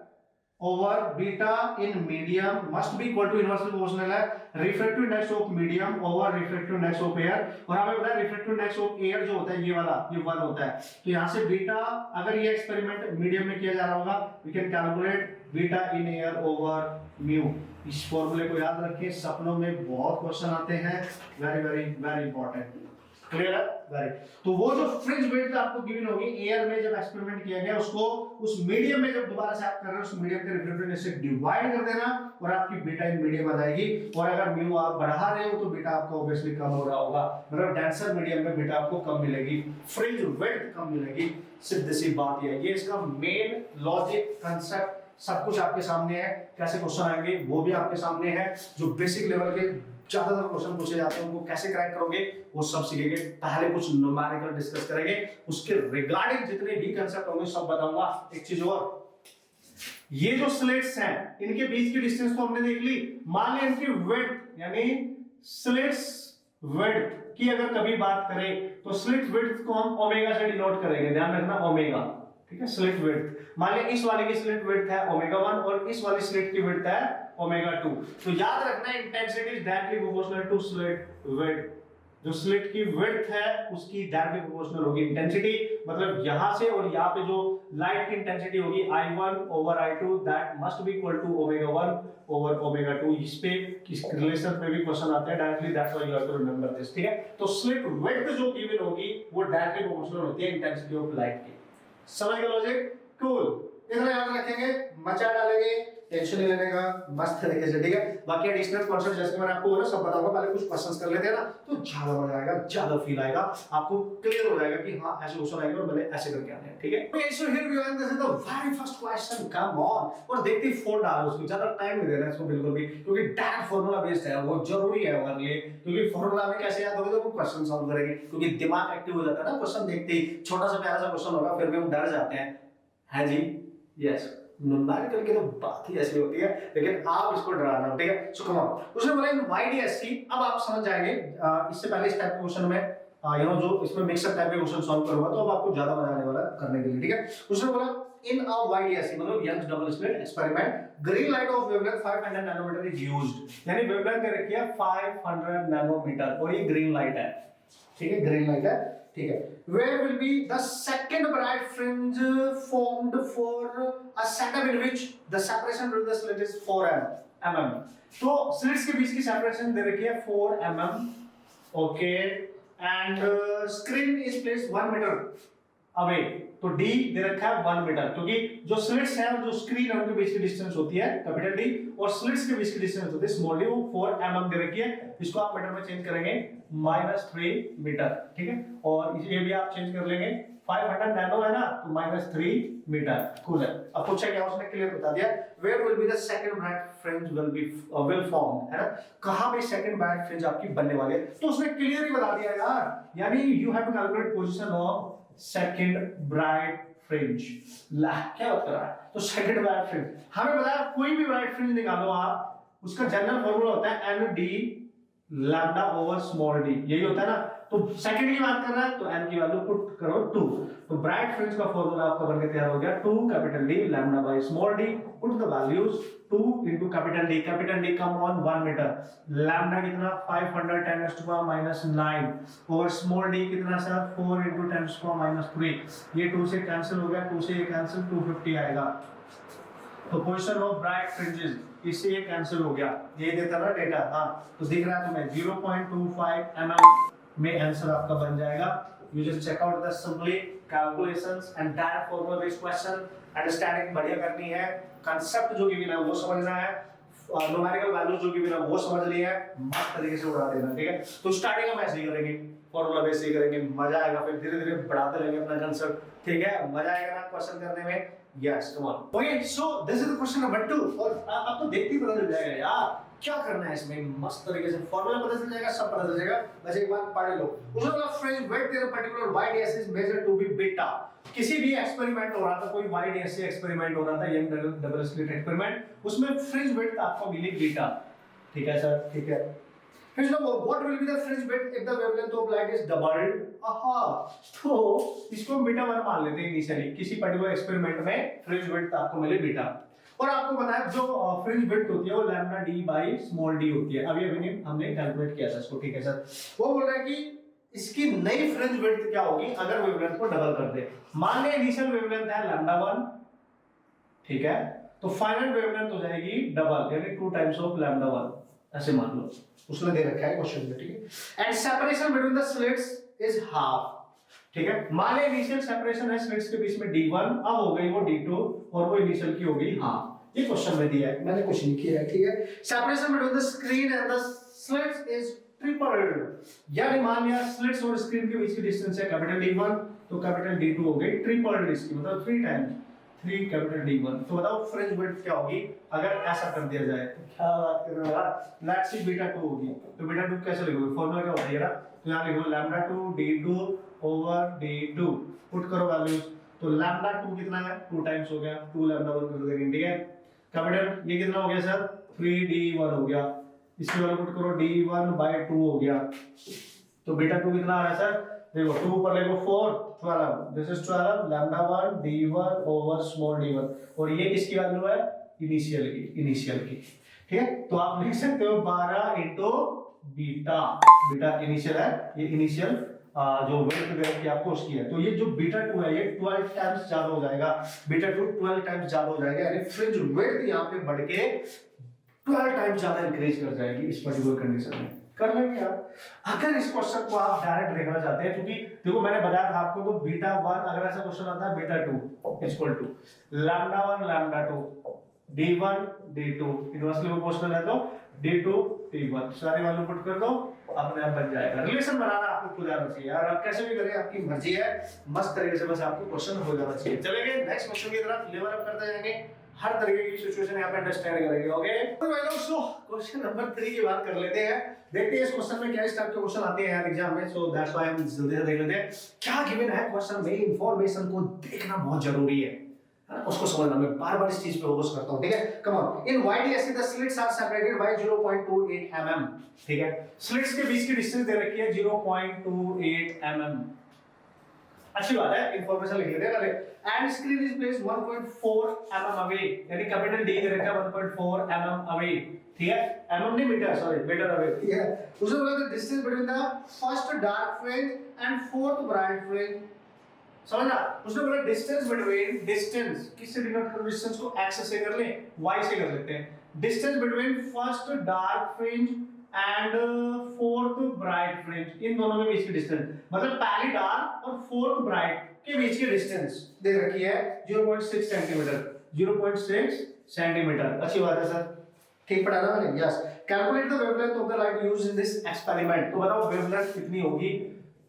over beta in medium must be equal to inversely proportional है refractive index of medium over refractive index of air। और हमें पता है refractive index of air जो होता है ये वाला, ये 1 होता है। तो यहाँ से बीटा, अगर ये एक्सपेरिमेंट मीडियम में किया जा रहा होगा, we can calculate beta in air over mu। इस फॉर्मूले को याद रखें, सपनों में बहुत क्वेश्चन आते हैं, वेरी इंपॉर्टेंट, क्लियर है, वेरी। तो वो जो फ्रिंज विड्थ आपको गिवन होगी एयर में जब एक्सपेरिमेंट किया गया, उसको उस मीडियम में जब दोबारा से आप कर रहे हो, उस मीडियम के रिफ्रैक्टिव इंडेक्स से डिवाइड कर देना और आपकी बीटा इन मीडियम आ जाएगी। और अगर म्यू आप बढ़ा रहे हो तो बीटा आपका ऑब्वियसली कम हो रहा होगा, मतलब डेंसर मीडियम में बीटा आपको कम मिलेगी, फ्रिंज विड्थ कम मिलेगी, सीधी सी बात ये है। ये इसका मेन लॉजिक कंसेप्ट सब कुछ आपके सामने है, कैसे क्वेश्चन आएंगे वो भी आपके सामने है। जो बेसिक लेवल के ज्यादातर क्वेश्चन पूछे जाते हैं उनको कैसे क्रैक करोगे वो सब सीखेंगे। पहले कुछ न्यूमेरिकल डिस्कस करेंगे, उसके रिगार्डिंग जितने भी कंसेप्ट होंगे सब बताऊंगा। एक चीज और, ये जो स्लिट्स हैं इनके बीच की डिस्टेंस तो हमने देख ली, मान लिया इनकी विड्थ यानी स्लिट्स विड्थ की अगर कभी बात करें तो स्लिट विड्थ को हम ओमेगा से डिनोट करेंगे, ध्यान रखना ओमेगा, ठीक है। स्लिट विड्थ, मान लिया इस वाले की स्लिट विड्थ है ओमेगा 1 और इस वाली स्लिट की विड्थ है ओमेगा 2। तो याद रखना intensity is directly proportional to slit width. जो स्लिट की विड्थ है उसकी डायरेक्टली प्रोपोर्शनल होगी इंटेंसिटी, मतलब यहां से और यहां पे जो लाइट की इंटेंसिटी होगी I1 over I2 that must be equal to omega 1 over omega 2। इस पे किस रिलेशन पे भी क्वेश्चन आते हैं directly, that's why you have to remember this, ठीक है। तो स्लिट विड्थ जो गिवन होगी वो डायरेक्टली प्रोपोर्शनल होती है इंटेंसिटी ऑफ लाइट की। समझ गए लॉजिक? कूल, इतना याद रखेंगे, मचा डालेंगे, टेंशन नहीं लेने का, मस्त तरीके से, ठीक है। बाकी एडिशनल कॉन्सेप्ट जैसे मैंने आपको बोला सब बताऊंगा, पहले कुछ क्वेश्चंस कर लेते हैं ना तो ज्यादा मजा आएगा, ज्यादा फील आएगा, आपको क्लियर हो जाएगा कि हां ऐसे क्वेश्चन आएंगे और मैंने ऐसे करके आने हैं, ठीक है। Okay so here we are, this is the very first question, come on. और देखते ही फोन डालो उसको, ज्यादा टाइम नहीं देना इसको बिल्कुल भी, क्योंकि डायरेक्ट फार्मूला बेस्ड है, वो जरूरी है हमारे लिए, क्योंकि फार्मूला में कैसे याद होगा तो वो क्वेश्चन सॉल्व करेंगे, क्योंकि दिमाग एक्टिव हो जाता है ना क्वेश्चन देखते ही। छोटा सा प्यारा सा क्वेश्चन होगा फिर भी हम डर जाते हैं, है जी, यस। न्यूमेरिकल की तो बात ही ऐसी होती है, लेकिन आप इसको डराना, ठीक है। सो कम ऑन, उसने बोला इन YDSC, अब आप समझ जाएंगे। इससे पहले इस टाइप के क्वेश्चन में जो इसमें मिक्सअप टाइप के क्वेश्चन सॉल्व करूंगा, तो अब आपको ज्यादा मजा आने वाला है करने के लिए, ठीक है। उसने बोला इन अ YDSC मतलब Young's double slit experiment, green light of wavelength 500 nanometre is used, यानी वेवलेंथ दे रखी है 500 नैनोमीटर और ये ग्रीन लाइट है, ठीक है, ग्रीन लाइट है, ठीक है। Where will be the second bright fringe formed for a setup in which the separation between the slit is 4 mm? तो slits के बीच की separation दे रखी है 4 mm, okay, and screen is placed 1 meter away, तो D दे रखा है 1 मीटर, क्योंकि जो स्लिट्स हैं और जो स्क्रीन है उनके बीच की डिस्टेंस होती है कैपिटल D, और स्लिट्स के बीच की डिस्टेंस होती है स्मॉल d, वो 4 mm दे रखी है। इसको आप मीटर में चेंज करेंगे -3 मीटर, ठीक है, और ये भी आप चेंज कर लेंगे 500 नैनो है ना, तो -3 मीटर, कूल है। अब पूछा क्या उसने क्लियर बता दिया, where will be the second bright fringe will form, है ना, कहां पे सेकंड ब्राइट फ्रिंज आपकी बनने वाली है, तो उसने क्लियर ही बता दिया यार, यानी you have to calculate position of second bright fringe. क्या बात कर रहा है, तो सेकंड ब्राइट फ्रिंज हमें बताया, कोई भी ब्राइट फ्रिंज निकालो आप, उसका जनरल फार्मूला होता है ND lambda over small d, यही होता है ना। तो सेकंड की बात कर रहा है तो n की वैल्यू पुट करो 2, तो ब्राइट फ्रिंज का फार्मूला आपका बनके तैयार हो गया 2 capital D lambda by small d, put the values 2 into capital D come on 1 metre, lambda कितना 500 10⁻⁹ और स्मॉल d कितना सर 4 into 10⁻�3, ये 2 से कैंसिल हो गया, 2 से ये कैंसिल 250 आएगा। तो पोजीशन ऑफ ब्राइट फ्रिंजेस, इससे ये कैंसिल हो गया, ये देता ना डेटा, हाँ, तो दिख रहा है तुम्हें 0.25 mm में आंसर आपका बन जाएगा। You just check out the simply calculations and direct formula based question, understanding बढ़िया करनी है, कांसेप्ट जो गिवन है वो समझना है, न्यूमेरिकल वैल्यू जो गिवन है वो समझनी है, मस्त तरीके से उड़ा देना, ठीक है। तो स्टार्टिंग में ऐसे ही करेंगे, फॉर्मूला बेस्ड ही करेंगे, मजा आएगा, फिर धीरे धीरे बढ़ाते रहेंगे अपना कांसेप्ट, ठीक है, मजा आएगा ना क्वेश्चन करने में। Yes, come on. Okay, so this is the question number 2, और आपको देखते ही पता चल जाएगा यार क्या करना है इसमें, मस्त तरीके से फॉर्मूला पता चल जाएगा, सब पता चल जाएगा, बस एक बार पढ़ लो। उसमें बोला fringe width in a particular YDSC is measured to be beta, किसी भी एक्सपेरिमेंट हो रहा था, कोई YDSC एक्सपेरिमेंट हो रहा था, यंग डबल स्लिट एक्सपेरिमेंट, उसमें फ्रिंज विड्थ आपको मिली बीटा, ठीक है सर, ठीक है। फिर what will be the fringe width if the wavelength of light is doubled? aha, तो इसको बीटा 1 मान लेते हैं इनिशियली, किसी पर्टिकुलर एक्सपेरिमेंट में फ्रिंज विड्थ आपको मिले बीटा, और आपको पता है जो फ्रिंज विड्थ होती है वो lambda d bye small d होती है, अभी अभी हमने कैलकुलेट किया था इसको, ठीक है सर। वो बोल रहा है कि इसकी नई फ्रिंज विड्थ क्या होगी अगर वेवलेंथ को डबल कर दे, मान ले इनिशियल वेवलेंथ है लैम्डा 1, ठीक है, तो फाइनल वेवलेंथ हो जाएगी डबल, यानी 2 टाइम्स ऑफ लैम्डा 1, ऐसे मान लो, उसने दे रखा है क्वेश्चन में, ठीक है। And separation between the slits is half, ठीक है, मान ले इनिशियल सेपरेशन है स्लिट्स के बीच में D1, अब हो गई वो D2 और वो इनिशियल की हो गई हाफ, ये क्वेश्चन में दिया है, मैंने कुछ नहीं किया है, ठीक है। Separation between the screen and the slits is tripled, यानी मान लिया स्लिट्स और स्क्रीन के बीच की डिस्टेंस है कैपिटल D1, तो कैपिटल D2 हो गई ट्रिपल्ड इसकी, मतलब 3 टाइम्स 3 कैपिटल D1। तो बताओ फ्रिंज विड्थ क्या होगी अगर ऐसा कर दिया जाए, तो क्या बात कर रहे हो यार, लेट्स सी बीटा 2 होगी, तो बीटा 2 कैसे लिखोगे, फार्मूला क्या होता है यार, तो यहां लिखो lambda 2 D2 over D2, put करो वैल्यूज, तो लैम्डा 2 कितना है 2 टाइम्स हो गया, 2 लैम्डा 1 कर देंगे, ठीक है। कैपिटल ये कितना हो गया सर 3D1 हो गया, इसकी वैल्यू पुट करो D1 by 2 हो गया, तो बीटा 2 कितना आ रहा है सर, देखो 2 ऊपर ले लो 4 12, this is 12 lambda 1 D1 over small d1, और ये किसकी वैल्यू है इनिशियल की, ठीक है। तो आप लिख सकते हो 12 into बीटा, बीटा इनिशियल है, ये इनिशियल जो वेट दे रखी है आपको उसकी है, तो ये जो बीटा 2 है ये 12 टाइम्स ज्यादा हो जाएगा, बीटा 2 12 टाइम्स ज्यादा हो जाएगा, यानी फ्रिंज वेट यहाँ पे बढ़ के 12 टाइम्स ज्यादा इंक्रीज कर जाएगी इस पर्टिकुलर कंडीशन में, कर लेंगे यार। अगर इस क्वेश्चन को आप डायरेक्ट देखना चाहते हैं, क्योंकि देखो मैंने बताया था आपको, तो बीटा 1 अगर ऐसा क्वेश्चन आता है beta 2 equal to lambda 1 lambda 2 D1 D2 inversely proportional है, तो D2 D1 सारी वैल्यू पुट कर दो, अपने आप बन जाएगा। रिलेशन बनाना आपको खुद आना चाहिए यार, आप कैसे भी करें आपकी मर्जी है, मस्त तरीके से बस आपको क्वेश्चन हो जाना चाहिए। चलेंगे नेक्स्ट क्वेश्चन की तरफ, लेवल अप करते जाएंगे, हर तरीके की सिचुएशन यहाँ पे अंडरस्टैंड करेंगे, ओके। तो भाई दोस्तों क्वेश्चन नंबर 3 की बात कर लेते हैं, देखते हैं इस क्वेश्चन में क्या इस टाइप के क्वेश्चन आते हैं यार एग्जाम में, सो दैट्स व्हाई हम जल्दी से देख लेते हैं क्या गिवन है क्वेश्चन में। इंफॉर्मेशन को देखना बहुत जरूरी है है ना, उसको समझना। मैं बार-बार इस चीज पे फोकस करता हूं, ठीक है। Come on, in YDSC the slits are separated by 0.28 mm, ठीक है। स्लिट्स के बीच की डिस्टेंस दे रखी है 0.28 mm। अच्छी बात है, इंफॉर्मेशन लिख लेते हैं पहले। And screen is placed 1.4 mm away, यानी कैपिटल डी दे रखा है 1.4 mm अवे, ठीक है। mm नहीं मीटर, सॉरी मीटर अवे, ठीक है। उसने बोला the distance between the first dark fringe and fourth bright fringe, समझना। उसने बोला डिस्टेंस बिटवीन, डिस्टेंस किससे डिनोट करो, डिस्टेंस को x से कर ले, y से कर लेते हैं। Distance between first dark fringe and fourth bright fringe, इन दोनों के बीच की डिस्टेंस, मतलब पहली डार्क और फोर्थ ब्राइट के बीच की डिस्टेंस दे रखी है 0.6 सेंटीमीटर, 0.6 सेंटीमीटर। अच्छी बात है सर, ठीक पढ़ा ना मैंने, yes. Calculate the wavelength of the light used in this experiment, तो बताओ वेवलेंथ कितनी होगी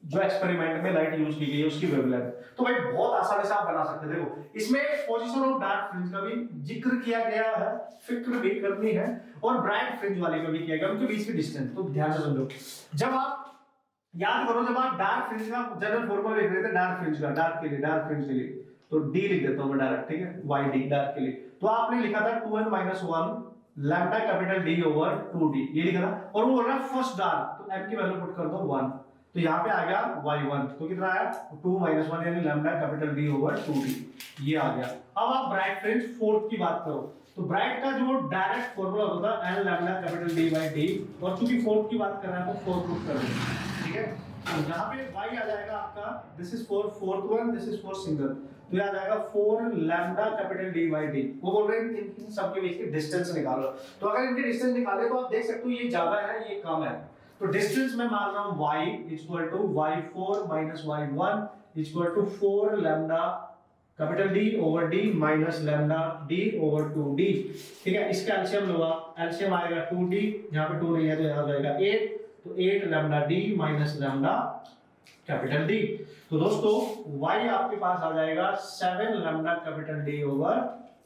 जो एक्सपेरिमेंट में लाइट यूज की गई है, उसकी वेवलेंथ। तो भाई बहुत आसानी से आप बना सकते हैं। देखो इसमें पोजीशन ऑफ डार्क फ्रिंज का भी जिक्र किया गया है, फिक्र भी करनी है, और ब्राइट फ्रिंज वाले का भी किया गया, उनके बीच की डिस्टेंस। तो ध्यान से समझो, जब आप याद करो, जब आप डार्क फ्रिंज का जनरल फॉर्मूला लिख रहे थे, डार्क फ्रिंज का, डार्क के लिए, डार्क फ्रिंज के लिए, तो डी लिख देता हूं मैं डायरेक्ट, ठीक है, YD डार्क के लिए। तो आपने लिखा था 2n-1 lambda capital D over 2D, ये लिखा था। और वो बोल रहा है फर्स्ट डार्क, तो m की वैल्यू पुट कर दो 1, तो यहाँ पे आ गया y1, तो कितना आया 2-1 यानी lambda capital D over 2D, ये आ गया। अब आप ब्राइट फ्रिंज फोर्थ की बात करो, तो ब्राइट का जो डायरेक्ट फॉर्मूला होता है n lambda capital D by D, और चूंकि फोर्थ की बात कर रहा है तो 4 पुट कर दो, ठीक है। तो यहाँ पे y आ जाएगा आपका, this is for fourth one, this is for single, तो ये आ जाएगा 4 lambda capital D by D। वो बोल रहे हैं इन सब के बीच की डिस्टेंस निकालो, तो अगर इनकी डिस्टेंस निकाले तो आप देख सकते हो ये ज्यादा है, ये कम है। तो डिस्टेंस में मान रहा हूं y equal to y4 minus y1 equal to 4 lambda capital D over D minus lambda D over 2D, ठीक है। इसका एलसीएम लो, एलसीएम आएगा 2D, यहां पे 2 नहीं है तो यहां आ जाएगा 8, तो 8 lambda D minus lambda capital D। तो दोस्तों y आपके पास आ जाएगा 7 lambda capital D over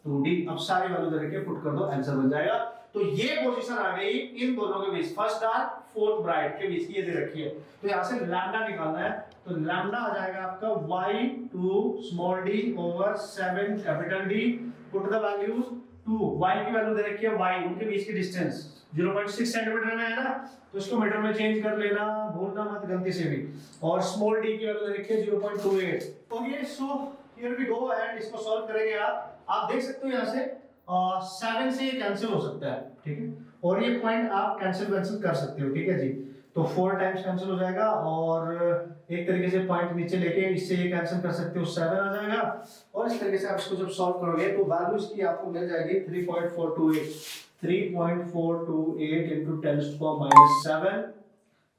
2D। अब सारी वैल्यू दे के पुट कर दो, आंसर बन जाएगा। तो ये पोजीशन आ गई इन दोनों के बीच, फर्स्ट डार्क फोर्थ ब्राइट के बीच की, ये दे रखी है। तो यहां से लैम्डा निकालना है, तो लैम्डा आ जाएगा आपका y2 small d over 7 capital D, put the values 2, y की वैल्यू दे रखी है y, उनके बीच की डिस्टेंस 0.6 सेंटीमीटर में है ना, तो इसको मीटर में चेंज कर लेना, भूलना मत गलती से भी। और स्मॉल d की वैल्यू दे रखी है 0.28। Okay, so here we go and इसको सॉल्व करेंगे। आप देख सकते हो यहां से 7 से ये कैंसिल हो सकता है, ठीक है, और ये पॉइंट आप कैंसिल कर सकते हो, ठीक है जी। तो 4 टाइम्स कैंसिल हो जाएगा, और एक तरीके से पॉइंट नीचे लेके इससे ये कैंसिल कर सकते हो, 7 आ जाएगा। और इस तरीके से आप इसको जब सॉल्व करोगे तो वैल्यू इसकी आपको मिल जाएगी 3.428 into 10⁻⁻7,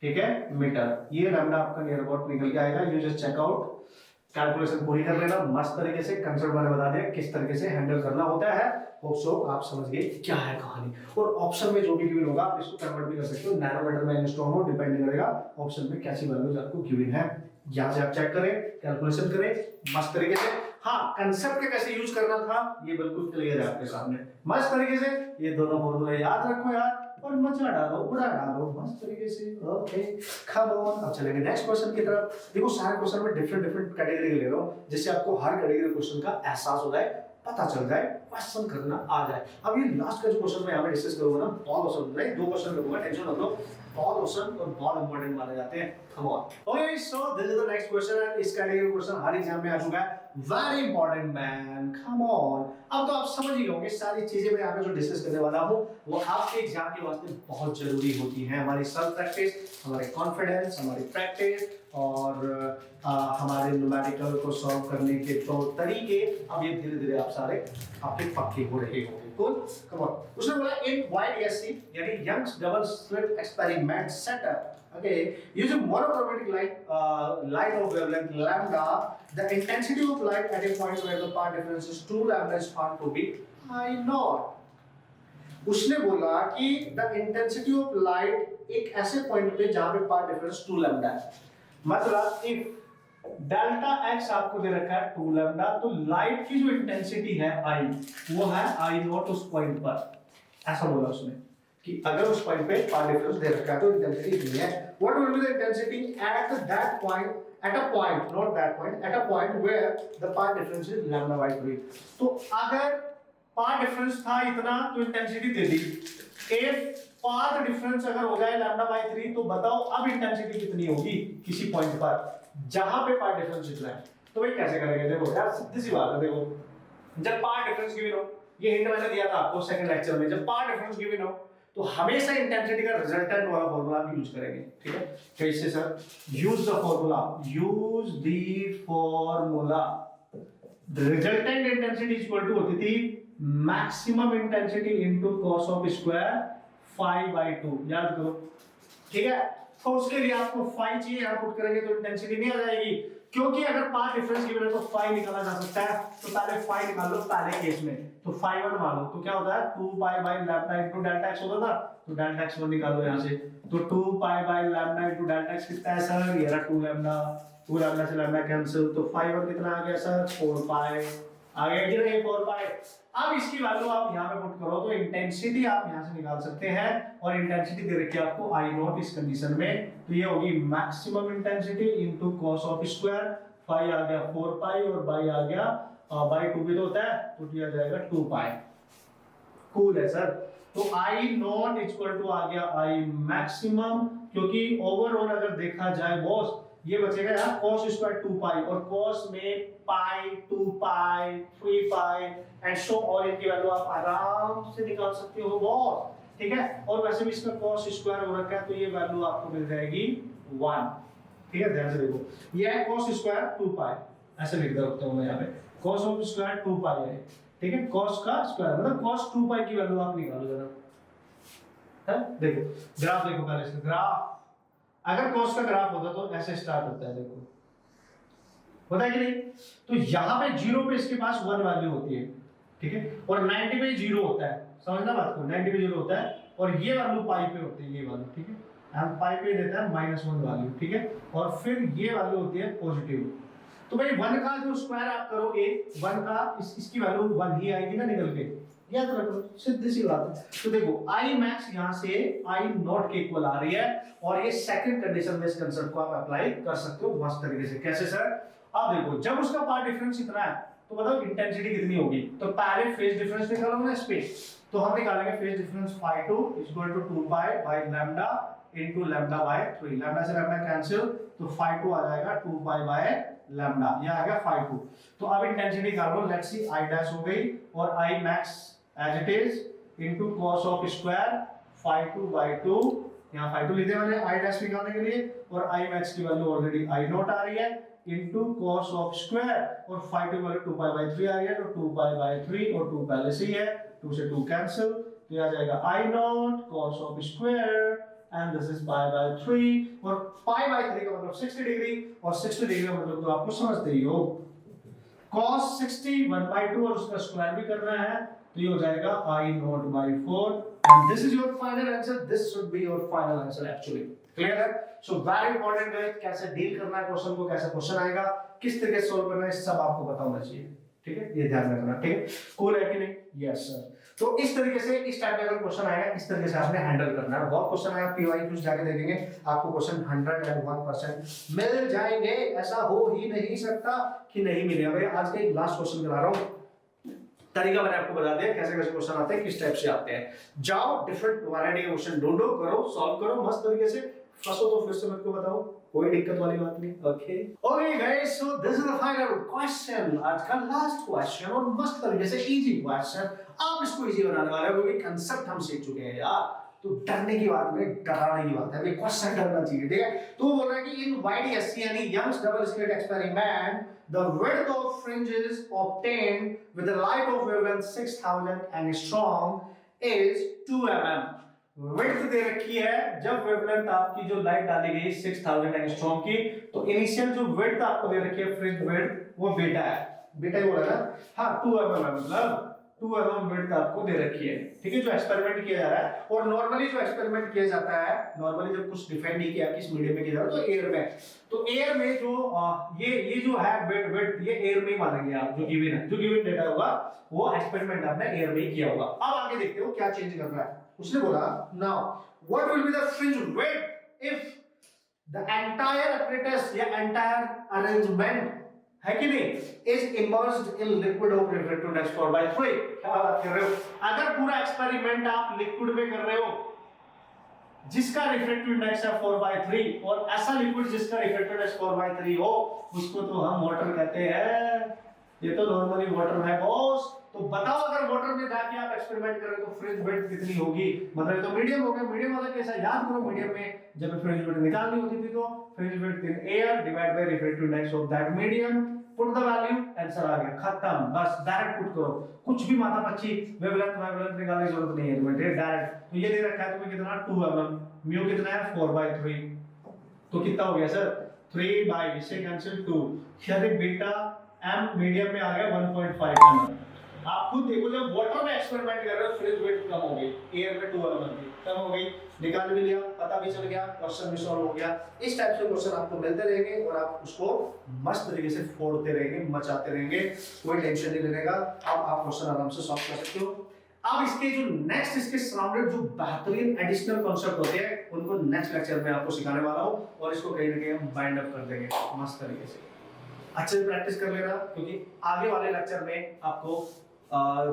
ठीक है, मीटर। ये लैम्डा आपका नियर अबाउट निकल के आएगा। You just check out, calculation पूरी कर लेना मस्त तरीके से। कंसेप्ट मैंने बता दिया किस तरीके से हैंडल करना होता है। होप सो आप समझ गए क्या है कहानी। और ऑप्शन में जो भी गिवन होगा आप इसको कन्वर्ट भी कर सकते हो, नैनोमीटर में एंगस्ट्रॉम हो, डिपेंड करेगा ऑप्शन में कैसी वैल्यूज आपको गिवन है। यहाँ से आप चेक करें, कैलकुलेशन करें मस्त तरीके से। हाँ, कंसेप्ट के कैसे यूज करना था ये बिल्कुल क्लियर है आपके सामने मस्त तरीके से। ये दोनों फॉर्मूले याद रखो यार, और मचा डालो, उड़ा डालो मस्त तरीके से। Okay, come on. अब चलेंगे नेक्स्ट क्वेश्चन की तरफ। देखो सारे क्वेश्चन में डिफरेंट कैटेगरी ले रहा हूं, जिससे आपको हर कैटेगरी क्वेश्चन का एहसास हो जाए, पता चल जाए, क्वेश्चन करना आ जाए। अब ये लास्ट का जो क्वेश्चन मैं यहाँ पे डिस्कस करूंगा ना, बहुत औसम है। 2 क्वेश्चन करूंगा, टेंशन मत लो, बहुत औसम और बहुत इंपॉर्टेंट माने जाते हैं। Come on. Okay, so this is the next question and इस कैटेगरी क्वेश्चन हर एग्जाम में आ चुका है। Very important man, come on. अब तो आप समझ ही गए सारी चीजें मैं यहाँ पे जो डिस्कस करने वाला हूँ वो आपके एग्जाम के वास्ते बहुत जरूरी होती है। हमारी सेल्फ प्रैक्टिस, हमारे कॉन्फिडेंस, हमारी प्रैक्टिस और हमारे न्यूमेरिकल को सॉल्व करने के तो तरीके, अब ये धीरे धीरे आप सारे आपके पक्के हो रहे होंगे। Cool, come on. उसने बोला इन YDSC यानी Young's double slit experiment setup, okay, using monochromatic light of wavelength lambda, the intensity of light at a point where the path difference is 2 lambda is found to be I naught. उसने बोला कि the intensity of light एक ऐसे पॉइंट पे जहां पे पाथ डिफरेंस 2 लैम्डा है, मतलब if डेल्टा x आपको दे रखा है 2 लैम्डा, तो लाइट की जो इंटेंसिटी है I वो है I नॉट उस पॉइंट पर, ऐसा बोला उसने। कि अगर उस पॉइंट पे पाथ डिफरेंस दे रखा है तो इंटेंसिटी कितनी है, what will be the intensity at that point, at a point, not that point, at a point where the path difference is lambda by 3. तो अगर path difference था इतना तो intensity they the, if path difference अगर हो जाए lambda by 3 तो बताओ अब इंटेंसिटी कितनी होगी किसी पॉइंट पर जहां पे path difference इतना है। तो भाई कैसे करेंगे, देखो यार सीधी सी बात है, देखो जब path difference गिवन हो, ये हिंट मैंने दिया था आपको सेकंड लेक्चर में, जब path difference गिवन हो तो हमेशा इंटेंसिटी का रिजल्टेंट वाला फॉर्मूला आप यूज करेंगे, ठीक है। कैसे sir, use the formula, use the formula, resultant intensity equal to होती थी maximum intensity into cos of square phi by 2, याद करो, ठीक है। तो उसके लिए आपको phi चाहिए, यहां पुट करेंगे तो इंटेंसिटी नहीं आ जाएगी, क्योंकि अगर पाथ डिफरेंस गिवन है तो phi निकाला जा सकता है, तो पहले phi निकाल लो पहले केस में, तो phi 1 मान लो तो क्या होता है 2 pi by lambda into delta x होता था, तो delta x 1 निकालो यहां से, तो 2 pi by lambda into delta x कितना है सर, ये रहा 2 lambda, 2 lambda से lambda कैंसिल, तो phi 1 कितना आ गया सर 4 pi, आ गया कि नहीं 4 pi। अब इसकी वैल्यू आप यहां पे पुट करो तो इंटेंसिटी आप यहां से निकाल सकते हैं, और इंटेंसिटी दे रखी है आपको I नॉट इस कंडीशन में, तो ये होगी maximum intensity into cos of square, phi आ गया 4 pi और बाई आ गया बाई 2 भी तो होता है, तो दिया जाएगा 2 pi। कूल है सर। तो I नॉट इक्वल टू आ गया I मैक्सिमम, क्योंकि ओवरऑल अगर देखा जाए बॉस ये बचेगा यार cos स्क्वायर 2 pi, और cos में pi 2 pi 3 pi and so on, इनकी वैल्यू आप आराम से निकाल सकते हो बॉस, ठीक है। और वैसे भी इसका cos स्क्वायर हो रखा है तो ये वैल्यू आपको मिल जाएगी 1, ठीक है। ध्यान से देखो, ये है cos स्क्वायर 2 pi, ऐसे लिख रखता हूं मैं यहां पे, cos ऑफ स्क्वायर 2 pi है, ठीक है। cos का स्क्वायर मतलब cos 2 pi की वैल्यू आप निकालो जरा, है देखो ग्राफ देखो पहले इसका ग्राफ, अगर cos का ग्राफ होता तो ऐसे स्टार्ट होता है, देखो होता है कि नहीं, तो यहां पे 0 पे इसके पास 1 वैल्यू होती है, ठीक है, और 90 पे 0 होता है, समझना बात को, 90 पे 0 होता है, और ये वैल्यू पाई पे होती है, ये वैल्यू, ठीक है, हम पाई पे देता है -1 वैल्यू, ठीक है, और फिर ये वैल्यू होती है पॉजिटिव। तो भाई 1 का जो स्क्वायर आप करोगे 1 का इसकी वैल्यू 1 ही आएगी ना निकल के, याद रखो सीधी सी बात है। तो देखो I मैक्स यहां से I नॉट के इक्वल आ रही है, और ये सेकंड कंडीशन में इस कांसेप्ट को आप अप्लाई कर सकते हो मस्त तरीके से। कैसे सर, अब देखो जब उसका पाथ डिफरेंस इतना है तो बताओ इंटेंसिटी कितनी होगी, तो पहले फेज डिफरेंस निकालो ना इस पे, तो हम निकालेंगे phase difference phi2 2 pi by lambda into lambda by 3, lambda से lambda कैंसिल, तो phi2 आ जाएगा 2 pi by lambda, ये आ गया phi2। तो अब इंटेंसिटी निकाल लो, लेट्स सी I डैश हो गई और I max as it is into cos of square phi2 by 2, यहां phi2 लिख दिया मैंने I डैश निकालने के लिए, और I मैक्स की वैल्यू ऑलरेडी I नॉट आ रही है इनटू cos ऑफ स्क्वायर, और phi2 वाले 2 pi by 3 आ रही है, तो 2 pi by 3 और 2 पहले से ही है, 2 से 2 कैंसिल, तो ये आ जाएगा I not cos of square and this is pi by 3, और pi by 3 का मतलब 60 डिग्री, और 60 डिग्री का मतलब तो आपको समझते ही हो, cos 60 1/2 और उसका स्क्वायर भी करना है, तो ये हो जाएगा I not by 4, and this is your final answer, this should be your final answer actually, clear है। सो वेरी इंपॉर्टेंट है, कैसे डील करना है क्वेश्चन को, कैसे क्वेश्चन आएगा, किस तरीके से सॉल्व करना है, सब आपको पता होना चाहिए, ठीक है, ये ध्यान रखना, ठीक है। कूल है कि नहीं, यस सर। तो इस तरीके से इस टाइप का क्वेश्चन आएगा, इस तरीके से आपने हैंडल करना है। बहुत क्वेश्चन आया पीवाई कुछ जाके देखेंगे, आपको क्वेश्चन 101% मिल जाएंगे, ऐसा हो ही नहीं सकता कि नहीं मिले। भाई आज का एक लास्ट क्वेश्चन करा रहा हूं, तरीका मैंने आपको बता दिया कैसे कैसे क्वेश्चन आते हैं, किस टाइप से आते हैं। जाओ डिफरेंट वैरायटी के क्वेश्चन ढूंढो, करो, सॉल्व करो मस्त तरीके से, फंसो तो फिर से मेरे को बताओ, कोई दिक्कत वाली बात नहीं। Okay okay guys, so this is the final question, आज का लास्ट क्वेश्चन, और मस्त तरीके से इजी क्वेश्चन, आप इसको इजी बनाने वाले हो क्योंकि कांसेप्ट हम सीख चुके हैं यार, तो डरने की बात नहीं, डराने की बात है, क्वेश्चन डरना चाहिए, ठीक है। तो बोल रहा है कि इन YDSC यानी Young's double slit experiment the width of fringes obtained with a light of wavelength 6000 angstrom is 2 mm। width दे रखी है, जब वेवलेंथ आपकी जो लाइट डाली गई 6000 एंगस्ट्रॉम की, तो इनिशियल जो width आपको दे रखी है फ्रिंज width वो बीटा है, बीटा ही बोला ना, हाँ 2 mm है, मतलब 2 mm width आपको दे रखी है, ठीक है, जो एक्सपेरिमेंट किया जा रहा है। और नॉर्मली जो एक्सपेरिमेंट किया जाता है, नॉर्मली जब कुछ डिफाइन नहीं किया किस मीडियम में किया जा रहा है, तो एयर में, तो एयर में जो ये जो है width ये एयर में ही मानेंगे आप, जो गिवन है, जो गिवन डेटा होगा वो एक्सपेरिमेंट आपने एयर में ही किया होगा। अब आगे देखते हो क्या चेंज कर रहा है, उसने बोला now what will be the fringe width if the entire apparatus या एंटायर अरेंजमेंट है कि नहीं is immersed in liquid of refractive index 4/3। क्या बात कर रहे हो? अगर पूरा एक्सपेरिमेंट आप लिक्विड में कर रहे हो जिसका रिफ्रैक्टिव इंडेक्स है 4/3 और ऐसा लिक्विड जिसका रिफ्रैक्टिव इंडेक्स 4/3 हो उसको तो हम वाटर कहते हैं। ये तो नॉर्मली वाटर है बॉस। तो बताओ अगर वाटर में जाके आप एक्सपेरिमेंट करें तो फ्रिंज विड्थ कितनी होगी? मतलब तो मीडियम हो गया। मीडियम वाला कैसा याद करो, मीडियम में जब फ्रिंज विड्थ निकालनी होती थी तो fringe width in air divide by refractive index of that medium, put the value, answer आ गया, खत्म। बस डायरेक्ट पुट करो, कुछ भी माथा पच्ची वेवलेंथ निकालने की जरूरत नहीं है तुम्हें, डायरेक्ट। तो ये दे रखा है तुम्हें कितना 2 mm, म्यू कितना है 4/3, तो कितना हो गया सर 3 बाय इससे कैंसिल 2, यानी बीटा m मीडियम में आ गया 1.5 mm। आप खुद देखो जब वाटर में एक्सपेरिमेंट कर रहे हो फ्रिंज विड्थ कम हो गई, एयर में 2 mm थी, कम हो गई, निकाल भी लिया, पता भी चल गया, क्वेश्चन भी सॉल्व हो गया। इस टाइप से क्वेश्चन आपको मिलते रहेंगे और आप उसको मस्त तरीके से फोड़ते रहेंगे, मचाते रहेंगे, कोई टेंशन नहीं लेने का। अब आप क्वेश्चन आराम से सॉल्व कर सकते हो। अब इसके जो नेक्स्ट इसके सराउंडेड जो बेहतरीन एडिशनल कॉन्सेप्ट होते हैं उनको नेक्स्ट लेक्चर में आपको सिखाने वाला हूं और इसको कहीं ना कहीं हम बाइंड अप कर देंगे मस्त तरीके से। अच्छे से प्रैक्टिस कर लेना क्योंकि आगे वाले लेक्चर में आपको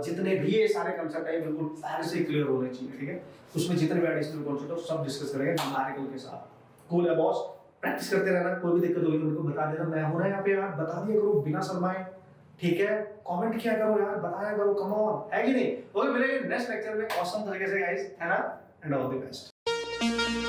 जितने भी ये सारे कॉन्सेप्ट है बिल्कुल पहले से क्लियर होने चाहिए, ठीक है? उसमें जितने भी एडिशनल कॉन्सेप्ट है सब डिस्कस करेंगे न्यूमेरिकल के साथ। कूल है बॉस, प्रैक्टिस करते रहना, कोई भी दिक्कत होगी तो मेरे को बता देना, मैं हूं ना यहाँ पे यार, बता दिया करो बिना शर्माए, ठीक है? कमेंट किया करो यार, बताया करो, कम ऑन, है कि नहीं? और मिलेंगे नेक्स्ट लेक्चर में ऑसम तरीके से गाइस, है ना? And all the best.